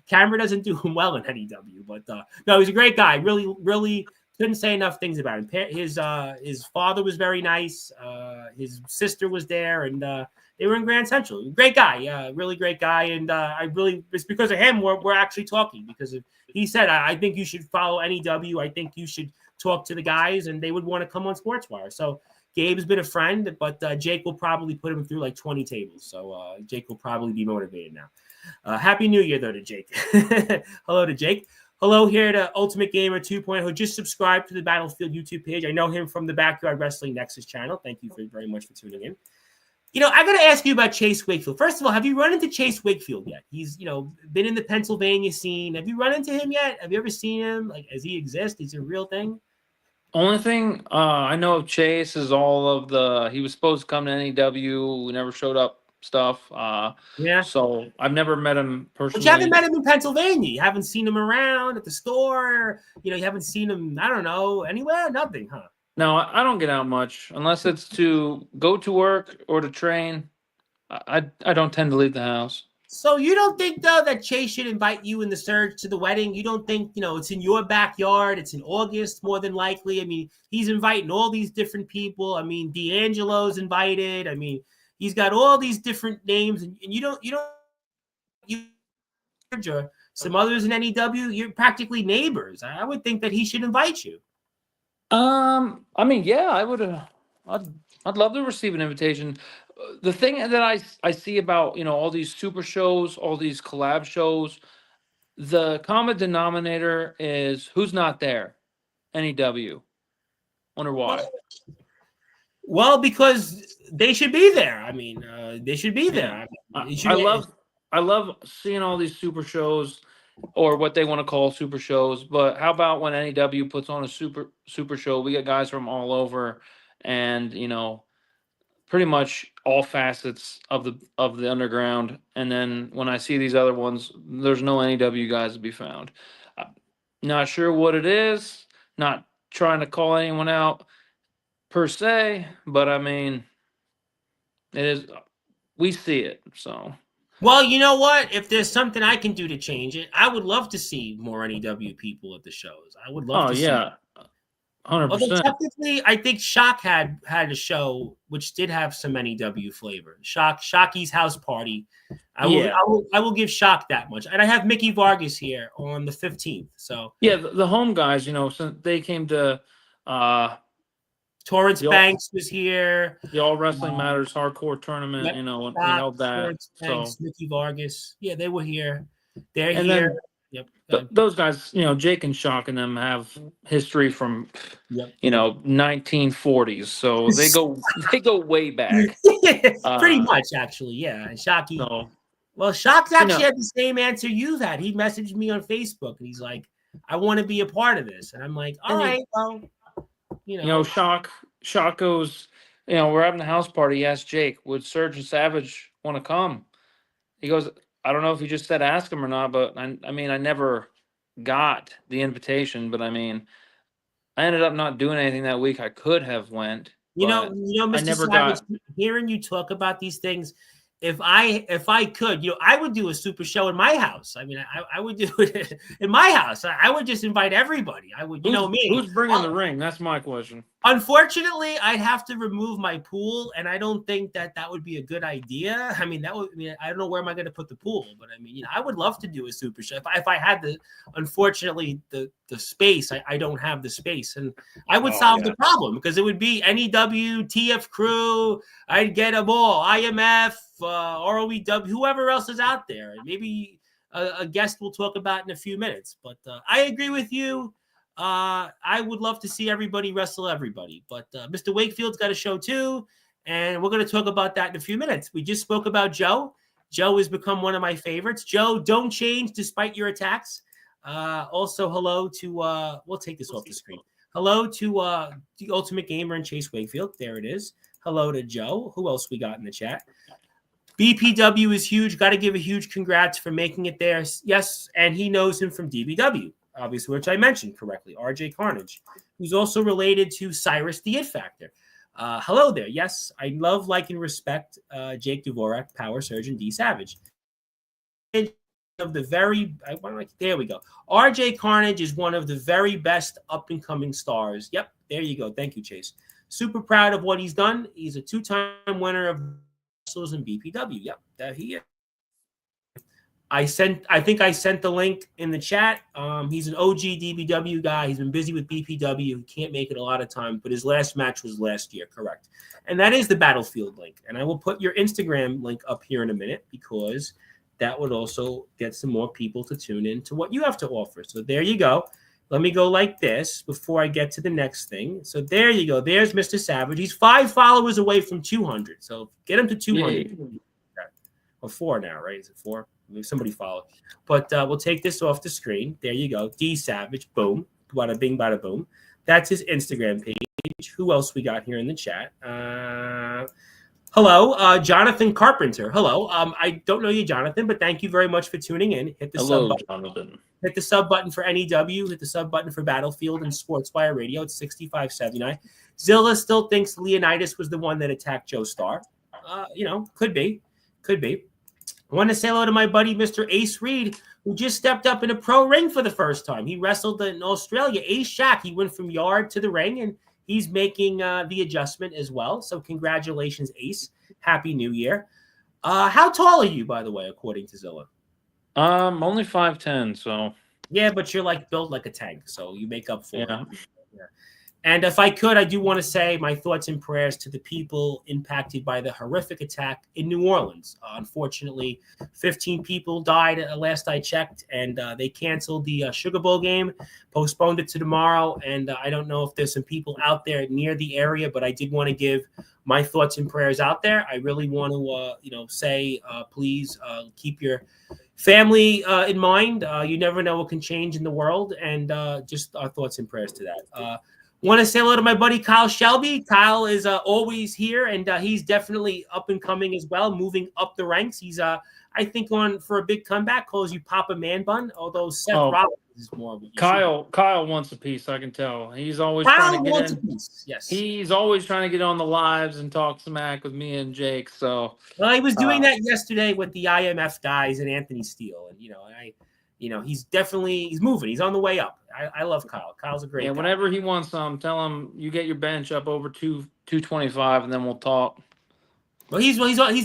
Camera doesn't do him well in NEW, but no, he's a great guy. Really, really. Couldn't say enough things about him. His father was very nice. His sister was there, and they were in Grand Central. Great guy, really great guy. And it's because of him we're actually talking because he said, I think you should follow NEW. I think you should talk to the guys, and they would want to come on Sportswire. So Gabe's been a friend, but Jake will probably put him through like 20 tables. So Jake will probably be motivated now. Happy New Year, though, to Jake. Hello to Jake. Hello here to Ultimate Gamer 2.0, who just subscribed to the Battlefield YouTube page. I know him from the Backyard Wrestling Nexus channel. Thank you very much for tuning in. I got to ask you about Chase Wakefield. First of all, have you run into Chase Wakefield yet? He's, been in the Pennsylvania scene. Have you run into him yet? Have you ever seen him? Like, does he exist? Is he a real thing? Only thing I know of Chase is all of he was supposed to come to NEW. We never showed up stuff. Yeah. So I've never met him personally. But you haven't met him in Pennsylvania. You haven't seen him around at the store. You haven't seen him, I don't know, anywhere? Nothing, huh? No, I don't get out much unless it's to go to work or to train. I don't tend to leave the house. So you don't think, though, that Chase should invite you and the Surge to the wedding? You don't think, it's in your backyard. It's in August, more than likely. I mean, he's inviting all these different people. I mean, D'Angelo's invited. I mean, he's got all these different names, and you or some others in NEW, you're practically neighbors. I would think that he should invite you. I mean, yeah, I would. I'd love to receive an invitation. The thing that I see about all these super shows, all these collab shows, the common denominator is who's not there. NEW. Wonder why. Well, because they should be there. I mean, they should be there. I love seeing all these super shows, or what they want to call super shows. But how about when NEW puts on a super show? We get guys from all over, and pretty much all facets of the underground. And then when I see these other ones, there's no NEW guys to be found. Not sure what it is. Not trying to call anyone out per se, but I mean, it is. We see it, so. Well, you know what? If there's something I can do to change it, I would love to see more NEW people at the shows. I would love to see. 100%. Although technically, I think Shock had a show which did have some NEW flavor. Shocky's House Party. I will give Shock that much. And I have Mickey Vargas here on the 15th. So yeah, the home guys, since they came to Torrance Banks was here. The All Wrestling Matters Hardcore Tournament, Yep. you know, when we held that. Torrance Banks, Mickey Vargas. Yeah, they were here. They're and here. Then, Yep. Those guys, you know, Jake and Shock and them have history from, you know, 1940s. So they go way back. Pretty much, actually. Yeah. And Shocky. So, well, Shock's actually had the same answer you've had. He messaged me on Facebook and he's like, I want to be a part of this. And I'm like, all right, well, you know. Shock goes, you know, we're having a house party. He asked Jake, would Surge and Savage want to come? He goes, I don't know if he just said ask him or not, but I mean, I never got the invitation, but I mean, I ended up not doing anything that week. I could have went. You know, Mr. Savage, hearing you talk about these things, if I could, you know, I would do a super show in my house. I mean, I would do it in my house. I would just invite everybody. I would, you know me. Who's bringing the ring? That's my question. Unfortunately, I'd have to remove my pool, and I don't think that would be a good idea. I mean, I don't know where am I going to put the pool, but I mean, you know, I would love to do a super show if I had unfortunately, the space. I don't have the space, and I would solve the problem because it would be NEW, TF Crew. I'd get them all, IMF, ROEW, whoever else is out there, and maybe a guest we'll talk about in a few minutes. But I agree with you. I would love to see everybody wrestle everybody, but Mr. Wakefield's got a show too, and we're going to talk about that in a few minutes. We just spoke about Joe. Joe has become one of my favorites. Joe, don't change despite your attacks. Also, hello to we'll take this off the screen. Hello to the Ultimate Gamer and Chase Wakefield. There it is. Hello to Joe. Who else we got in the chat? BPW is huge. Got to give a huge congrats for making it there. Yes, and he knows him from DBW. Obviously, which I mentioned correctly, RJ Carnage, who's also related to Cyrus the It Factor. Hello there. Yes, I love, like, and respect Jake Dvorak, Power Surgeon, DSavage. Of the very, there we go. RJ Carnage is one of the very best up-and-coming stars. Yep, there you go. Thank you, Chase. Super proud of what he's done. He's a two-time winner of wrestlers in BPW. Yep, there he is. I think I sent the link in the chat. He's an OG DBW guy. He's been busy with BPW. He can't make it a lot of time, but his last match was last year, correct? And that is the Battlefield link. And I will put your Instagram link up here in a minute because that would also get some more people to tune in to what you have to offer. So there you go. Let me go like this before I get to the next thing. So there you go. There's Mr. Savage. He's 5 followers away from 200. So get him to 200. Yeah. Or 4 now, right? Is it 4? Somebody follow. But we'll take this off the screen. There you go. DSavage. Boom. Bada bing, bada boom. That's his Instagram page. Who else we got here in the chat? Hello, Jonathan Carpenter. Hello. I don't know you, Jonathan, but thank you very much for tuning in. Hit the sub button. Jonathan. Hit the sub button for NEW. Hit the sub button for Battlefield and Sportswire Radio. It's $65.79. Zilla still thinks Leonidas was the one that attacked Joe Starr. You know, could be. I want to say hello to my buddy, Mr. Ace Reed, who just stepped up in a pro ring for the first time. He wrestled in Australia. Ace Shack. He went from yard to the ring, and he's making the adjustment as well. So congratulations, Ace. Happy New Year. How tall are you, by the way, according to Zilla? Only 5'10", so. Yeah, but you're like built like a tank, so you make up for it. Yeah. And if I could, I do want to say my thoughts and prayers to the people impacted by the horrific attack in New Orleans. Unfortunately, 15 people died last I checked, and they canceled the Sugar Bowl game, postponed it to tomorrow. And I don't know if there's some people out there near the area, but I did want to give my thoughts and prayers out there. I really want to, say, please keep your family in mind. You never know what can change in the world, and just our thoughts and prayers to that. Want to say hello to my buddy Kyle Shelby. Kyle is always here, and he's definitely up and coming as well, moving up the ranks. He's, I think, on for a big comeback. Calls you Papa Man Bun, although Seth Rollins is more. Kyle wants a piece. I can tell. He's always trying to get in. Yes, he's always trying to get on the lives and talk smack with me and Jake. So, well, he was doing that yesterday with the IMF guys and Anthony Steele, and he's moving. He's on the way up. I love Kyle. Kyle's a great guy. Whenever he wants some, tell him you get your bench up over 225, and then we'll talk. Well, he's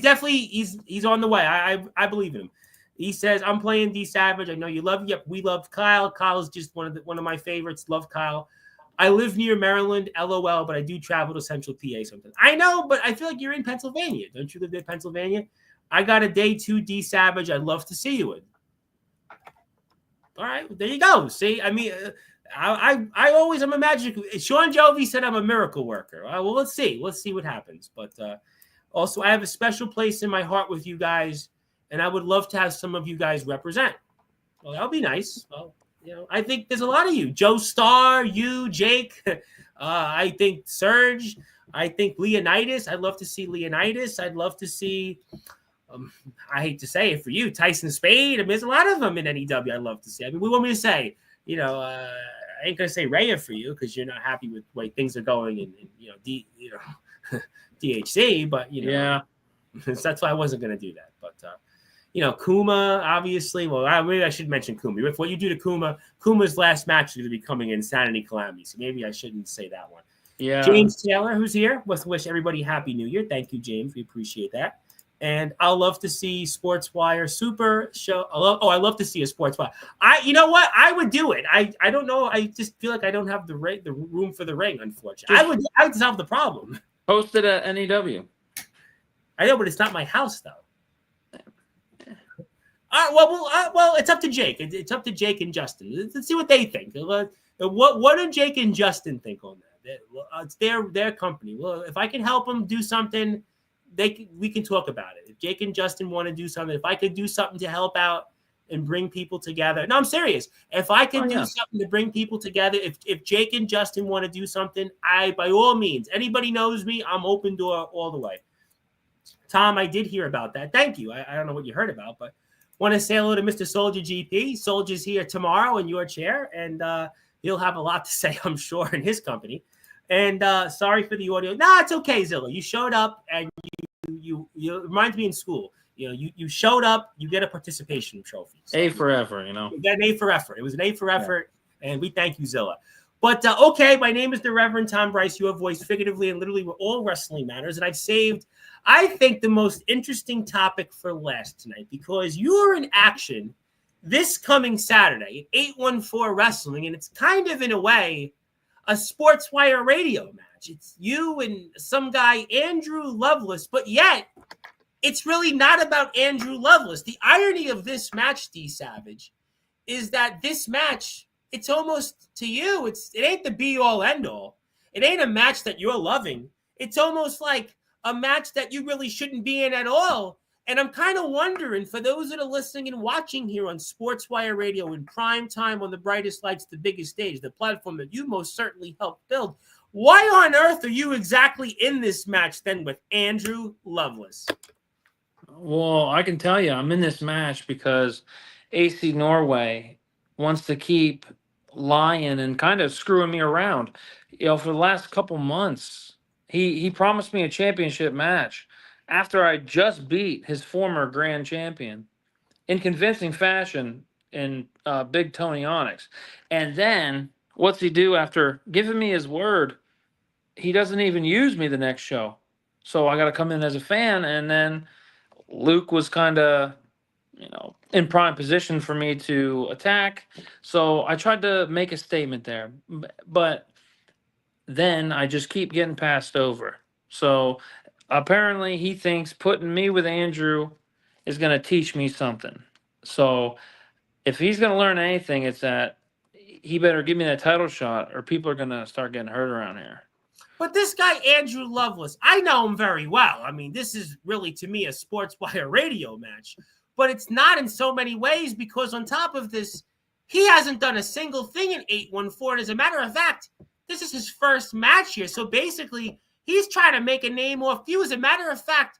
definitely on the way. I believe in him. He says, I'm playing DSavage. I know you love him. Yep, we love Kyle. Kyle's just one of my favorites. Love Kyle. I live near Maryland, LOL, but I do travel to Central PA sometimes. I know, but I feel like you're in Pennsylvania. Don't you live in Pennsylvania? I got a day 2 DSavage I'd love to see you in. All right, there you go. See, I mean, I always am a magic. Sean Jovi said I'm a miracle worker. Well, let's see. Let's see what happens. But also, I have a special place in my heart with you guys, and I would love to have some of you guys represent. Well, that'll be nice. Well, I think there's a lot of you. Joe Starr, you, Jake. I think Serge. I think Leonidas. I'd love to see Leonidas. I'd love to see. I hate to say it for you, Tyson Spade. I mean, there's a lot of them in NEW I'd love to see. I mean, we want me to say, I ain't gonna say Rhea for you because you're not happy with the way things are going in DHC, but Yeah. that's why I wasn't gonna do that. But Kuma, obviously. Well, maybe I should mention Kuma. If what you do to Kuma's last match is going to be coming in Sanity Calamity, so maybe I shouldn't say that one. Yeah. James Taylor, who's here, let's wish everybody Happy New Year. Thank you, James. We appreciate that. And I'll love to see Sportswire Super Show. I love to see a Sportswire. You know what? I would do it. I don't know. I just feel like I don't have the room for the ring, unfortunately. I would solve the problem. Post it at NEW. I know, but it's not my house, though. Well, it's up to Jake. It's up to Jake and Justin. Let's see what they think. What do Jake and Justin think on that? It's their company. Well, if I can help them do something, we can talk about it. If Jake and Justin want to do something, if I could do something to help out and bring people together. No, I'm serious. If I can do something to bring people together, if Jake and Justin want to do something, by all means, anybody knows me, I'm open door all the way. Tom, I did hear about that. Thank you. I don't know what you heard about, but want to say hello to Mr. Soldier GP. Soldier's here tomorrow in your chair, and he'll have a lot to say, I'm sure, in his company. And sorry for the audio. No, it's okay, Zilla. You showed up, and you reminds me in school. You showed up, you get a participation trophy. So A for effort, You got an A for effort. It was an A for effort, and we thank you, Zilla. But, okay, my name is the Reverend Tom Bryce. You have voiced figuratively and literally with all wrestling matters, and I've saved, I think, the most interesting topic for last tonight because you're in action this coming Saturday at 814 Wrestling, and it's kind of, in a way, a Sportswire radio match. It's you and some guy, Andrew Lovelace, but yet it's really not about Andrew Lovelace. The irony of this match, DSavage, is that this match, it's almost to you, it ain't the be-all, end-all. It ain't a match that you're loving. It's almost like a match that you really shouldn't be in at all. And I'm kind of wondering, for those that are listening and watching here on Sportswire Radio in prime time on the brightest lights, the biggest stage, the platform that you most certainly helped build, why on earth are you exactly in this match then with Andrew Lovelace? Well, I can tell you, I'm in this match because AC Norway wants to keep lying and kind of screwing me around. For the last couple months, he promised me a championship match after I just beat his former grand champion in convincing fashion in Big Tony Onyx. And then what's he do after giving me his word? He doesn't even use me the next show. So I got to come in as a fan. And then Luke was kind of, in prime position for me to attack. So I tried to make a statement there. But then I just keep getting passed over. So apparently he thinks putting me with Andrew is going to teach me something. So if he's going to learn anything, it's that he better give me that title shot or people are going to start getting hurt around here. But this guy, Andrew Lovelace, I know him very well. I mean, this is really, to me, a Sportswire radio match. But it's not in so many ways because on top of this, he hasn't done a single thing in 814. And as a matter of fact, this is his first match here. So basically, he's trying to make a name off you. As a matter of fact,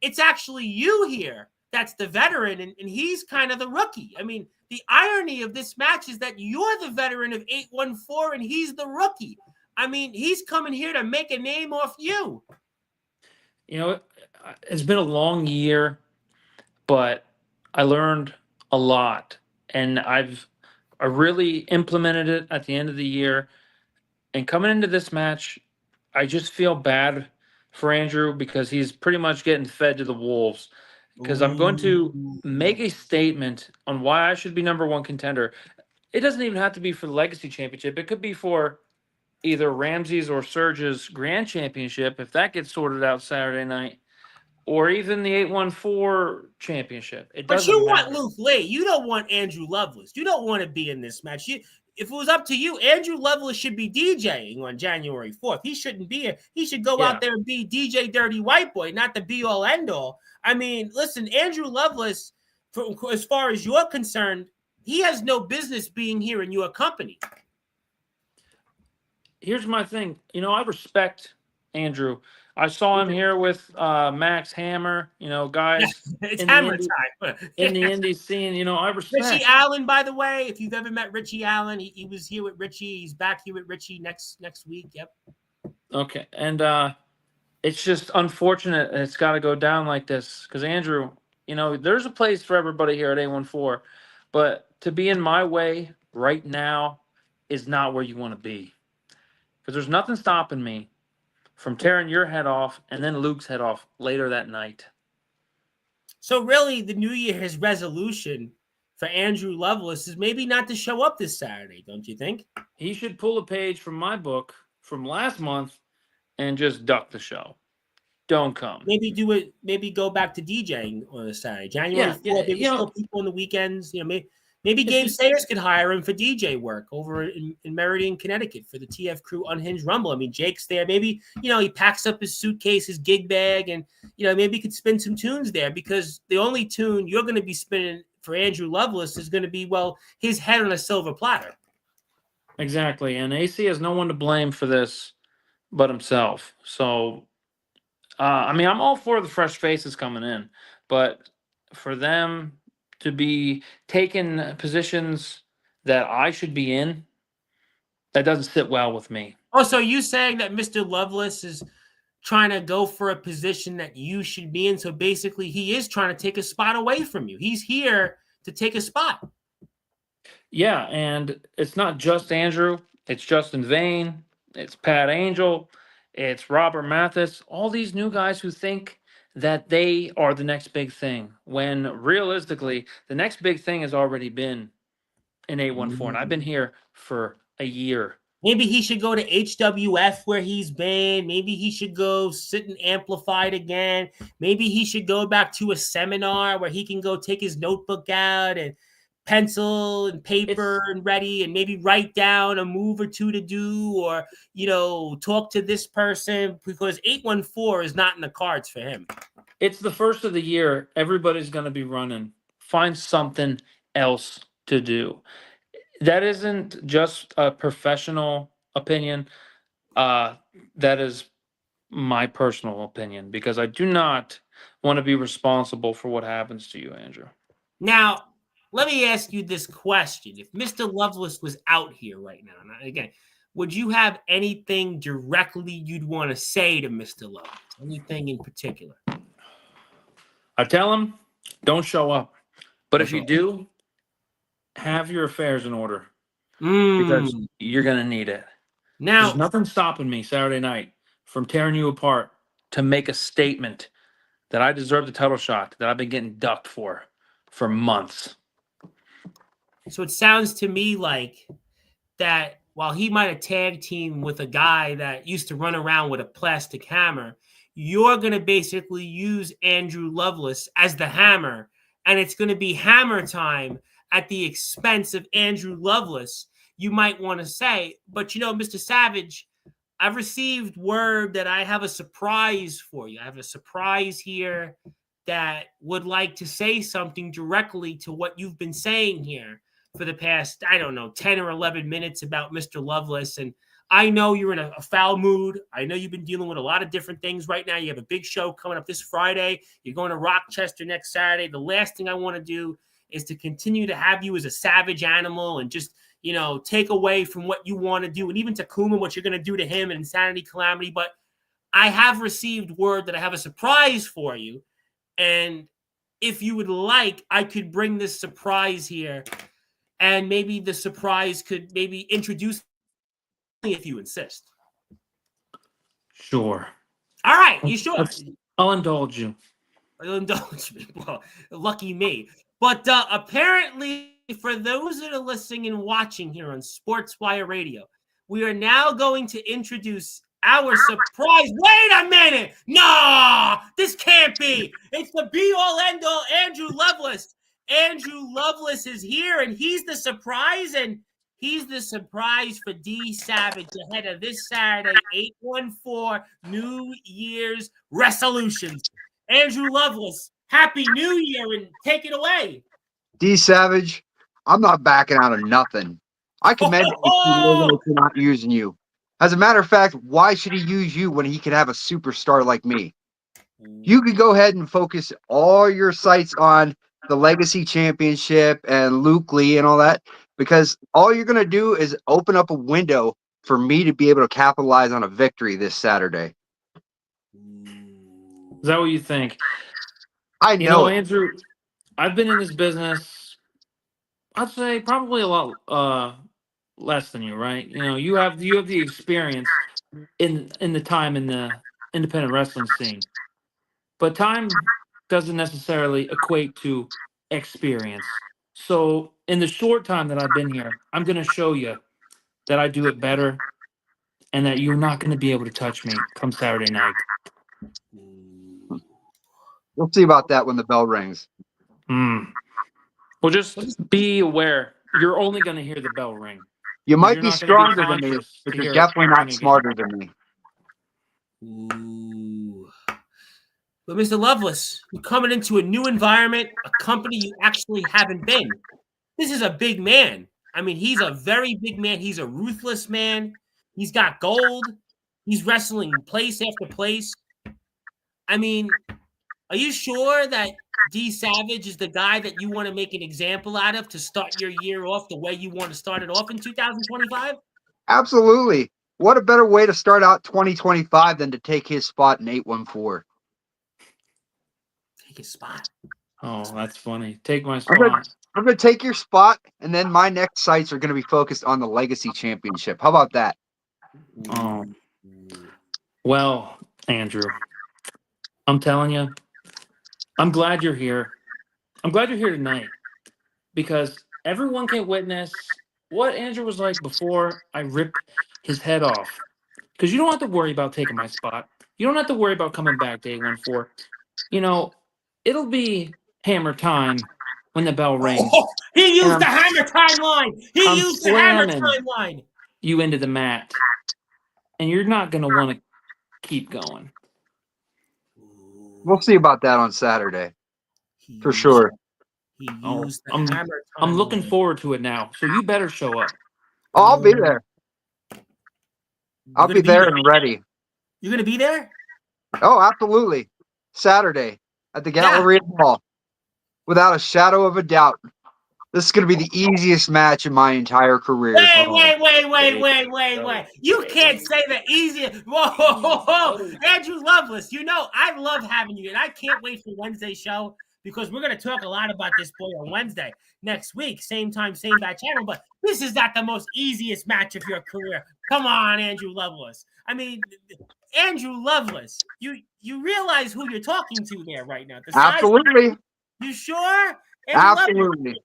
it's actually you here that's the veteran, and he's kind of the rookie. I mean, the irony of this match is that you're the veteran of 814, and he's the rookie. I mean, he's coming here to make a name off you. It's been a long year, but I learned a lot, and I really implemented it at the end of the year. And coming into this match, I just feel bad for Andrew because he's pretty much getting fed to the wolves. Because I'm going to make a statement on why I should be number one contender. It doesn't even have to be for the Legacy Championship. It could be for either Ramsey's or Surge's Grand Championship, if that gets sorted out Saturday night, or even the 814 Championship. It But you doesn't want matter. Luke Lee. You don't want Andrew Lovelace. You don't want to be in this match. If it was up to you, Andrew Lovelace should be DJing on January 4th. He shouldn't be here. He should go out there and be DJ Dirty White Boy, not the be-all, end-all. I mean, listen, Andrew Lovelace, as far as you're concerned, he has no business being here in your company. Here's my thing. I respect Andrew. I saw him here with Max Hammer, guys. It's Hammer time. In the indie scene, I respect. Richie Allen, by the way, if you've ever met Richie Allen, he was here with Richie. He's back here with Richie next week. Yep. Okay. And it's just unfortunate it's got to go down like this because, Andrew, there's a place for everybody here at A14, but to be in my way right now is not where you want to be because there's nothing stopping me from tearing your head off and then Luke's head off later that night. So really, the New Year's resolution for Andrew Lovelace is maybe not to show up this Saturday, don't you think? He should pull a page from my book from last month and just duck the show. Don't come. Maybe do it. Maybe go back to DJing on a Saturday, January 4th. Maybe still people on the weekends. Maybe Gabe Sayers could hire him for DJ work over in Meriden, Connecticut for the TF Crew Unhinged Rumble. I mean, Jake's there. Maybe, he packs up his suitcase, his gig bag, and, maybe he could spin some tunes there because the only tune you're going to be spinning for Andrew Lovelace is going to be, his head on a silver platter. Exactly. And AC has no one to blame for this but himself. So, I'm all for the fresh faces coming in, but for them to be taking positions that I should be in, that doesn't sit well with me. Oh, so you saying that Mr. Lovelace is trying to go for a position that you should be in? So basically, he is trying to take a spot away from you. He's here to take a spot. Yeah, and it's not just Andrew. It's Justin Vane. It's Pat Angel. It's Robert Mathis. All these new guys who think that they are the next big thing, when realistically, the next big thing has already been in A14. And I've been here for a year. Maybe he should go to HWF where he's been. Maybe he should go sit and Amplified again. Maybe he should go back to a seminar where he can go take his notebook out and pencil and paper and ready and maybe write down a move or two to do or, talk to this person because 814 is not in the cards for him. It's the first of the year. Everybody's going to be running. Find something else to do. That isn't just a professional opinion. That is my personal opinion because I do not want to be responsible for what happens to you, Andrew. Now, let me ask you this question. If Mr. Lovelace was out here right now, and again, would you have anything directly you'd want to say to Mr. Lovelace? Anything in particular? I tell him, don't show up. But if you do, have your affairs in order. Because you're going to need it. Now, there's nothing stopping me Saturday night from tearing you apart to make a statement that I deserve the title shot that I've been getting ducked for months. So it sounds to me like that while he might have tag team with a guy that used to run around with a plastic hammer, you're going to basically use Andrew Lovelace as the hammer, and it's going to be hammer time at the expense of Andrew Lovelace, you might want to say. But, Mr. Savage, I've received word that I have a surprise for you. I have a surprise here that would like to say something directly to what you've been saying here for the past, 10 or 11 minutes about Mr. Lovelace. And I know you're in a foul mood. I know you've been dealing with a lot of different things right now. You have a big show coming up this Friday. You're going to Rochester next Saturday. The last thing I want to do is to continue to have you as a savage animal and just, take away from what you want to do. And even Takuma, what you're going to do to him and Insanity Calamity. But I have received word that I have a surprise for you. And if you would like, I could bring this surprise here. And maybe the surprise could maybe introduce me if you insist. Sure. All right. You sure? I'll indulge you. You'll indulge me. Well, lucky me. But apparently, for those that are listening and watching here on Sportswire Radio, we are now going to introduce our surprise. Wait a minute. No, this can't be. It's the be-all, end-all Andrew Lovelace. Andrew Lovelace is here, and he's the surprise, and he's the surprise for DSavage ahead of this Saturday, 8/14 New Year's resolutions. Andrew Lovelace, Happy New Year, and take it away. DSavage, I'm not backing out of nothing. I commend you for not using you. As a matter of fact, why should he use you when he could have a superstar like me? You could go ahead and focus all your sights on the Legacy Championship and Luke Lee and all that, because all you're going to do is open up a window for me to be able to capitalize on a victory this Saturday. Is that what you think? I know, Andrew, I've been in this business, I'd say probably a lot less than you, right? You have the experience in the time in the independent wrestling scene. But time doesn't necessarily equate to experience. So in the short time that I've been here, I'm going to show you that I do it better and that you're not going to be able to touch me come Saturday night. We'll see about that when the bell rings. Well, just be aware. You're only going to hear the bell ring. You might be stronger than me, but you're definitely not smarter than me. Ooh. But Mr. Lovelace, you're coming into a new environment, a company you actually haven't been. This is a big man. I mean, he's a very big man. He's a ruthless man. He's got gold. He's wrestling place after place. I mean, are you sure that DSavage is the guy that you want to make an example out of to start your year off the way you want to start it off in 2025? Absolutely. What a better way to start out 2025 than to take his spot in 814. Take his spot. Oh, that's funny. Take my spot. I'm going to take your spot, and then my next sights are going to be focused on the Legacy Championship. How about that? Oh. Well, Andrew, I'm telling you, I'm glad you're here. I'm glad you're here tonight because everyone can witness what Andrew was like before I ripped his head off. Because you don't have to worry about taking my spot. You don't have to worry about coming back to 814. It'll be hammer time when the bell rings. Oh, he used the hammer time line. He used the hammer time line. You into the mat. And you're not going to want to keep going. We'll see about that on Saturday. For sure. He used the hammer time I'm looking forward to it now. So you better show up. Oh, I'll be there. I'll be there and ready. You're going to be there? Oh, absolutely. Saturday at the Gallery Hall. Without a shadow of a doubt. This is going to be the easiest match in my entire career. Wait. You can't say the easiest. Whoa. Andrew Lovelace, I love having you, and I can't wait for Wednesday's show because we're going to talk a lot about this boy on Wednesday. Next week, same time, same bad channel, but this is not the most easiest match of your career. Come on, Andrew Lovelace. I mean, Andrew Lovelace, you realize who you're talking to there right now. Absolutely. You sure? Absolutely.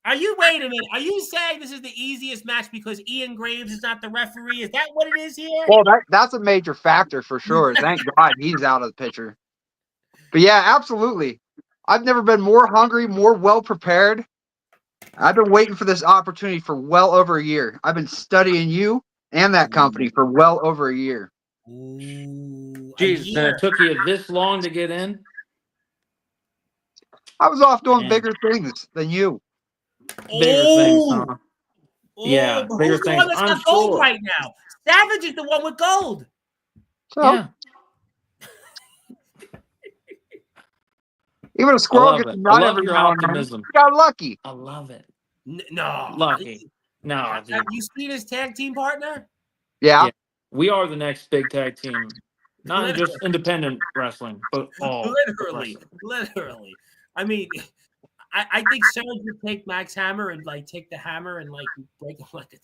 Wait a minute. Are you saying this is the easiest match because Ian Graves is not the referee? Is that what it is here? Well, that's a major factor for sure. Thank God he's out of the picture. But yeah, absolutely. I've never been more hungry, more well prepared. I've been waiting for this opportunity for well over a year. I've been studying you and that company for well over a year. Jeez, it took you this long to get in? I was off doing bigger things than you. Bigger things, huh? Yeah, bigger who's things. The one that's got gold right now? Savage is the one with gold. So, yeah. Even a squirrel gets not every your now and then. optimism. You got lucky. I love it. No. Lucky. No, dude. Have you seen his tag team partner? Yeah. We are the next big tag team. Not just independent wrestling, but all. Literally. I mean, I think Serge would take Max Hammer and take the hammer and break him like a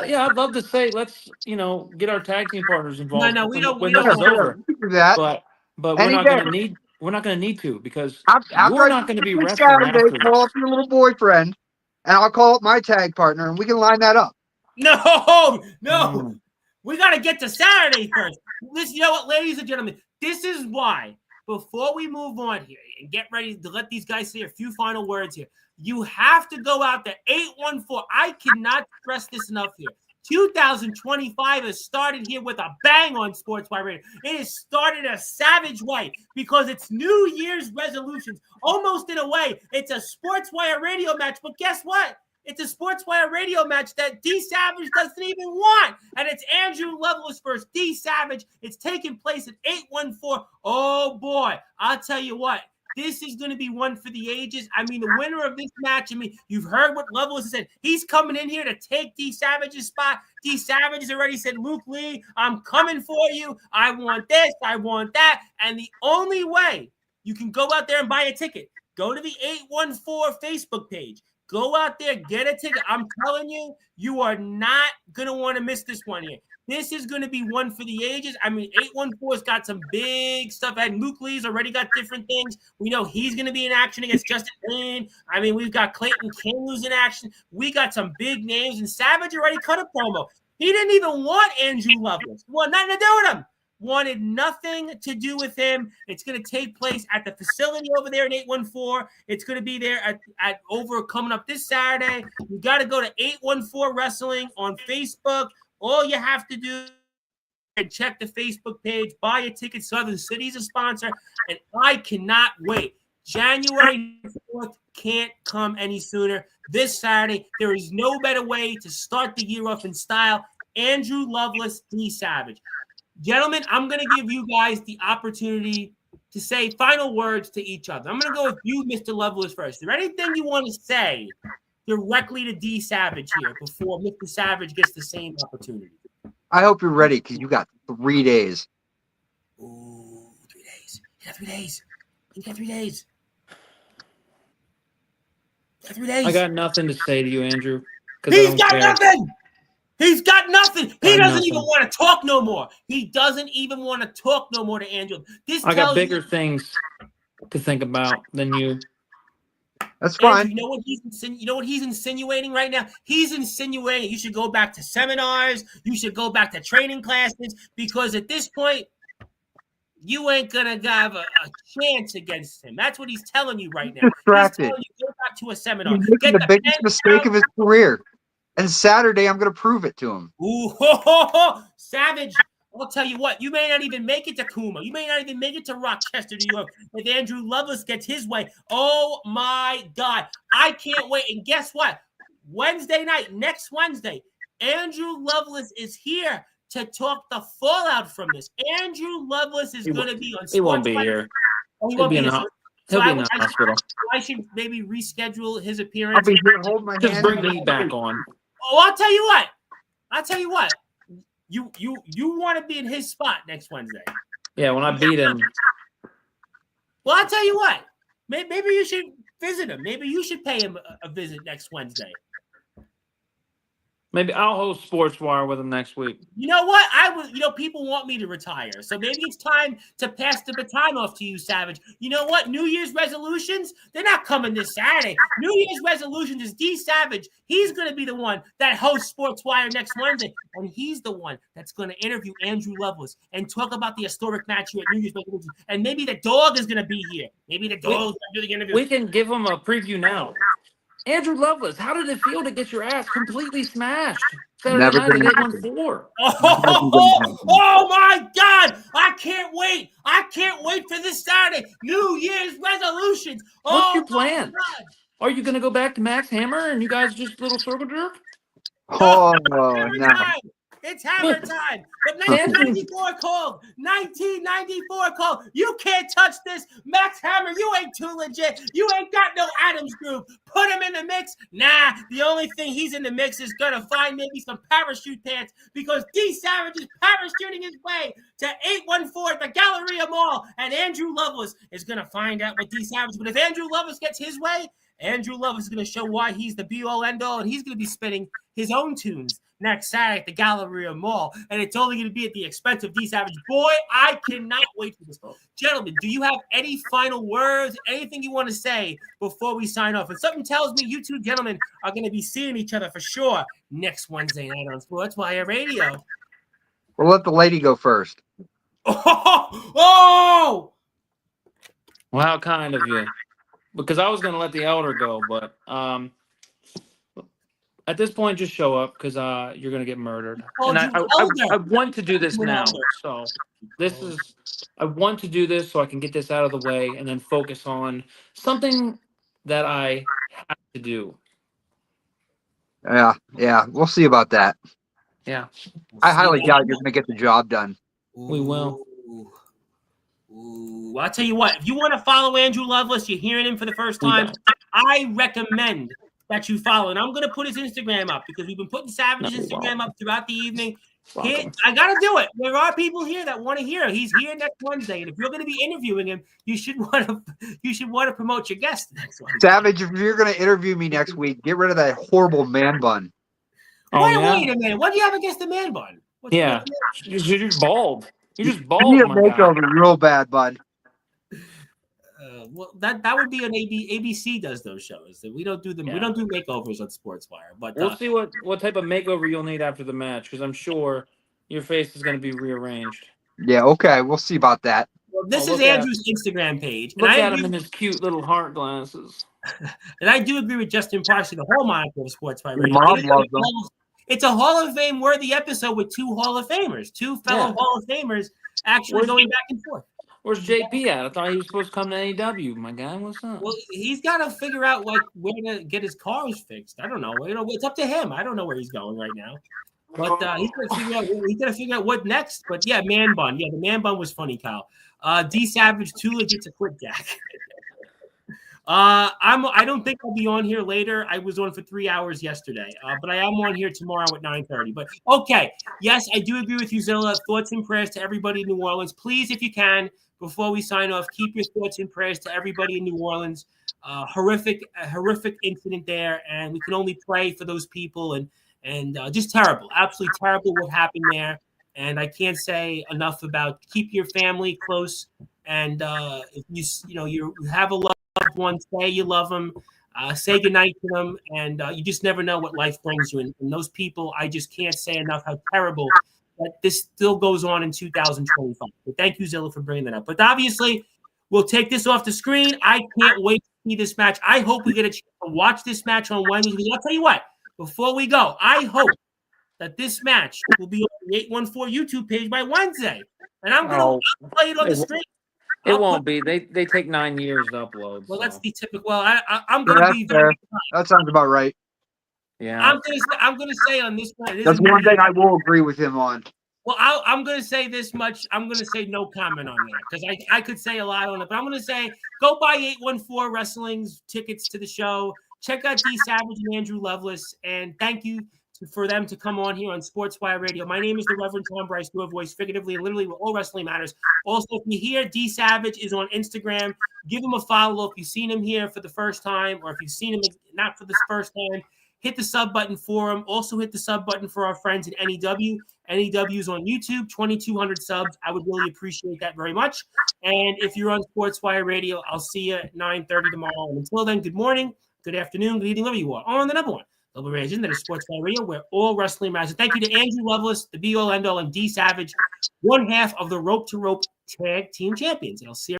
yeah, I'd love to say let's get our tag team partners involved. No, we don't. We don't do that. But we're not going to need. We're not going to need to because you're not going to be wrestling Saturday, after. call up your little boyfriend, and I'll call up my tag partner, and we can line that up. No. We got to get to Saturday first. Listen, you know what, ladies and gentlemen, this is why, before we move on here and get ready to let these guys say a few final words here, you have to go out there. 814. I cannot stress this enough here. 2025 has started here with a bang on Sportswire Radio. It has started a savage way because it's New Year's resolutions. Almost in a way, it's a Sportswire Radio match. But guess what? It's a Sportswire Radio match that DSavage doesn't even want. And it's Andrew Lovelace versus DSavage. It's taking place at 814. Oh, boy. I'll tell you what. This is going to be one for the ages. I mean, the winner of this match, I mean, you've heard what Lovelace said. He's coming in here to take DSavage's spot. DSavage has already said, Luke Lee, I'm coming for you. I want this. I want that. And the only way you can go out there and buy a ticket, go to the 814 Facebook page. Go out there, get a ticket. I'm telling you, you are not going to want to miss this one here. This is going to be one for the ages. I mean, 814's got some big stuff. And Luke Lee's already got different things. We know he's going to be in action against Justin Lane. I mean, we've got Clayton King who's in action. We got some big names. And Savage already cut a promo. He didn't even want Andrew Lovelace. He wanted nothing to do with him. Wanted nothing to do with him. It's going to take place at the facility over there in 814. It's going to be there at over coming up this Saturday. You got to go to 814 Wrestling on Facebook. All you have to do is check the Facebook page, buy a ticket. Southern City's a sponsor, and I cannot wait. January 4th can't come any sooner. This Saturday, there is no better way to start the year off in style. Andrew Lovelace, DSavage. Gentlemen, I'm going to give you guys the opportunity to say final words to each other. I'm going to go with you, Mr. Lovelace, first. Is there anything you want to say directly to DSavage here before Mr. Savage gets the same opportunity? I hope you're ready because you got 3 days. Ooh, 3 days. You got 3 days. You got 3 days. You got 3 days. I got nothing to say to you, Andrew. He's got nothing. He's got nothing. He doesn't even want to talk no more. He doesn't even want to talk no more to Andrew. I got bigger things to think about than you. That's fine. Andrew, you know what he's insinuating right now? He's insinuating you should go back to seminars. You should go back to training classes because at this point, you ain't going to have a chance against him. That's what he's telling you right now. Distracted. He's telling you go back to a seminar. He's making the biggest mistake of his career. And Saturday, I'm going to prove it to him. Ooh, Savage. I'll tell you what, you may not even make it to Kuma. You may not even make it to Rochester, New York. If Andrew Lovelace gets his way, oh, my God. I can't wait. And guess what? Wednesday night, next Wednesday, Andrew Lovelace is here to talk the fallout from this. Andrew Lovelace is going to be on Sports. He won't be here. Oh, he won't be in the He'll be in the hospital. I should maybe reschedule his appearance. I'll be here, hold my Just hand. bring me back on. Oh, I'll tell you what. You want to be in his spot next Wednesday. Yeah, when I beat him. Well, I'll tell you what. Maybe you should visit him. Maybe you should pay him a visit next Wednesday. Maybe I'll host Sportswire with him next week. You know what? People want me to retire. So maybe it's time to pass the baton off to you, Savage. You know what? New Year's resolutions, they're not coming this Saturday. New Year's resolutions is DSavage. He's going to be the one that hosts Sportswire next Wednesday. And he's the one that's going to interview Andrew Lovelace and talk about the historic match here at New Year's resolutions. And maybe the dog is going to be here. Maybe the dog is going to do the interview. We can give him a preview now. Andrew Lovelace, how did it feel to get your ass completely smashed Saturday night at 814? Oh my God! I can't wait! I can't wait for this Saturday. New Year's resolutions. What's your plan? Are you going to go back to Max Hammer and you guys just little circle jerk? Oh, no. It's hammer time. But 1994 called. 1994 called. You can't touch this. Max Hammer, you ain't too legit. You ain't got no Adams group. Put him in the mix. Nah, the only thing he's in the mix is going to find maybe some parachute pants because DSavage is parachuting his way to 814 at the Galleria Mall. And Andrew Lovelace is going to find out what DSavage. But if Andrew Lovelace gets his way, Andrew Love is going to show why he's the be-all, end-all, and he's going to be spinning his own tunes next Saturday at the Galleria Mall, and it's only going to be at the expense of DSavage. Boy, I cannot wait for this. Gentlemen, do you have any final words, anything you want to say before we sign off? And something tells me you two gentlemen are going to be seeing each other for sure next Wednesday night on Sportswire Radio. We'll let the lady go first. Oh! Well, how kind of you. Because I was going to let the elder go, but at this point, just show up because you're going to get murdered. And I want to do this now. So I want to do this so I can get this out of the way and then focus on something that I have to do. Yeah. We'll see about that. Yeah. I highly doubt you're going to get the job done. We will. Ooh. Well, I'll tell you what. If you want to follow Andrew Lovelace, you're hearing him for the first time, I recommend that you follow. And I'm going to put his Instagram up because we've been putting Savage's Instagram up throughout the evening. I got to do it. There are people here that want to hear him. He's here next Wednesday. And if you're going to be interviewing him, you should want to promote your guest next Wednesday. Savage, if you're going to interview me next week, get rid of that horrible man bun. Wait a minute. What do you have against the man bun? You're just bald. You're just bald. I need a makeover real bad, bud. Well, that would be an ABC does those shows. We don't do them. Yeah. We don't do makeovers on Sportswire. But we'll see what type of makeover you'll need after the match because I'm sure your face is going to be rearranged. Yeah. Okay. We'll see about that. Well, this is Andrew's Instagram page. Look at him in his cute little heart glasses. And I do agree with Justin Parsley, the whole moniker of Sportswire Radio. It's a Hall of Fame worthy episode with two Hall of Famers, two fellow Hall of Famers actually going back and forth. Where's JP at? I thought he was supposed to come to AEW. My guy, what's up? Well, he's got to figure out where to get his cars fixed. I don't know. It's up to him. I don't know where he's going right now. But he's gonna figure out what next. But yeah, man bun. Yeah, the man bun was funny, Kyle. DSavage too legit to quit Dak. I don't think I'll be on here later. I was on for 3 hours yesterday, but I am on here tomorrow at 9:30. But okay, yes, I do agree with you, Zilla. Thoughts and prayers to everybody in New Orleans. Please, if you can, before we sign off, keep your thoughts and prayers to everybody in New Orleans. Horrific incident there, and we can only pray for those people. And just terrible, absolutely terrible what happened there. And I can't say enough about keep your family close. And if you have a loved one, say you love them, say goodnight to them, and you just never know what life brings you. And those people, I just can't say enough how terrible that this still goes on in 2025. But thank you, Zilla, for bringing that up. But obviously, we'll take this off the screen. I can't wait to see this match. I hope we get a chance to watch this match on Wednesday. I'll tell you what, before we go, I hope that this match will be on the 814 YouTube page by Wednesday. And I'm going to play it on the screen. It won't be. They take 9 years to upload. Well, that's the typical. Well, I'm going to be very. That sounds about right. Yeah. I'm going to say on this one. That's one thing I will agree with him on. Well, I'm going to say this much. I'm going to say no comment on that because I could say a lot on it. But I'm going to say go buy 814 Wrestling's tickets to the show. Check out DSavage and Andrew Lovelace. And thank you for them to come on here on Sportswire Radio. My name is the Reverend Tom Bryce, your voice figuratively and literally where all wrestling matters. Also, if you hear DSavage is on Instagram, give him a follow. If you've seen him here for the first time or if you've seen him not for the first time, hit the sub button for him. Also hit the sub button for our friends at NEW. NEW is on YouTube, 2,200 subs. I would really appreciate that very much. And if you're on Sportswire Radio, I'll see you at 9:30 tomorrow. And until then, good morning, good afternoon, good evening, wherever you are. On the number one. Double Raging, that is Sportswire Radio, where all wrestling matters. Thank you to Andrew Lovelace, the be-all, end-all, and DSavage, one half of the Rope to Rope Tag Team Champions. And I'll see you.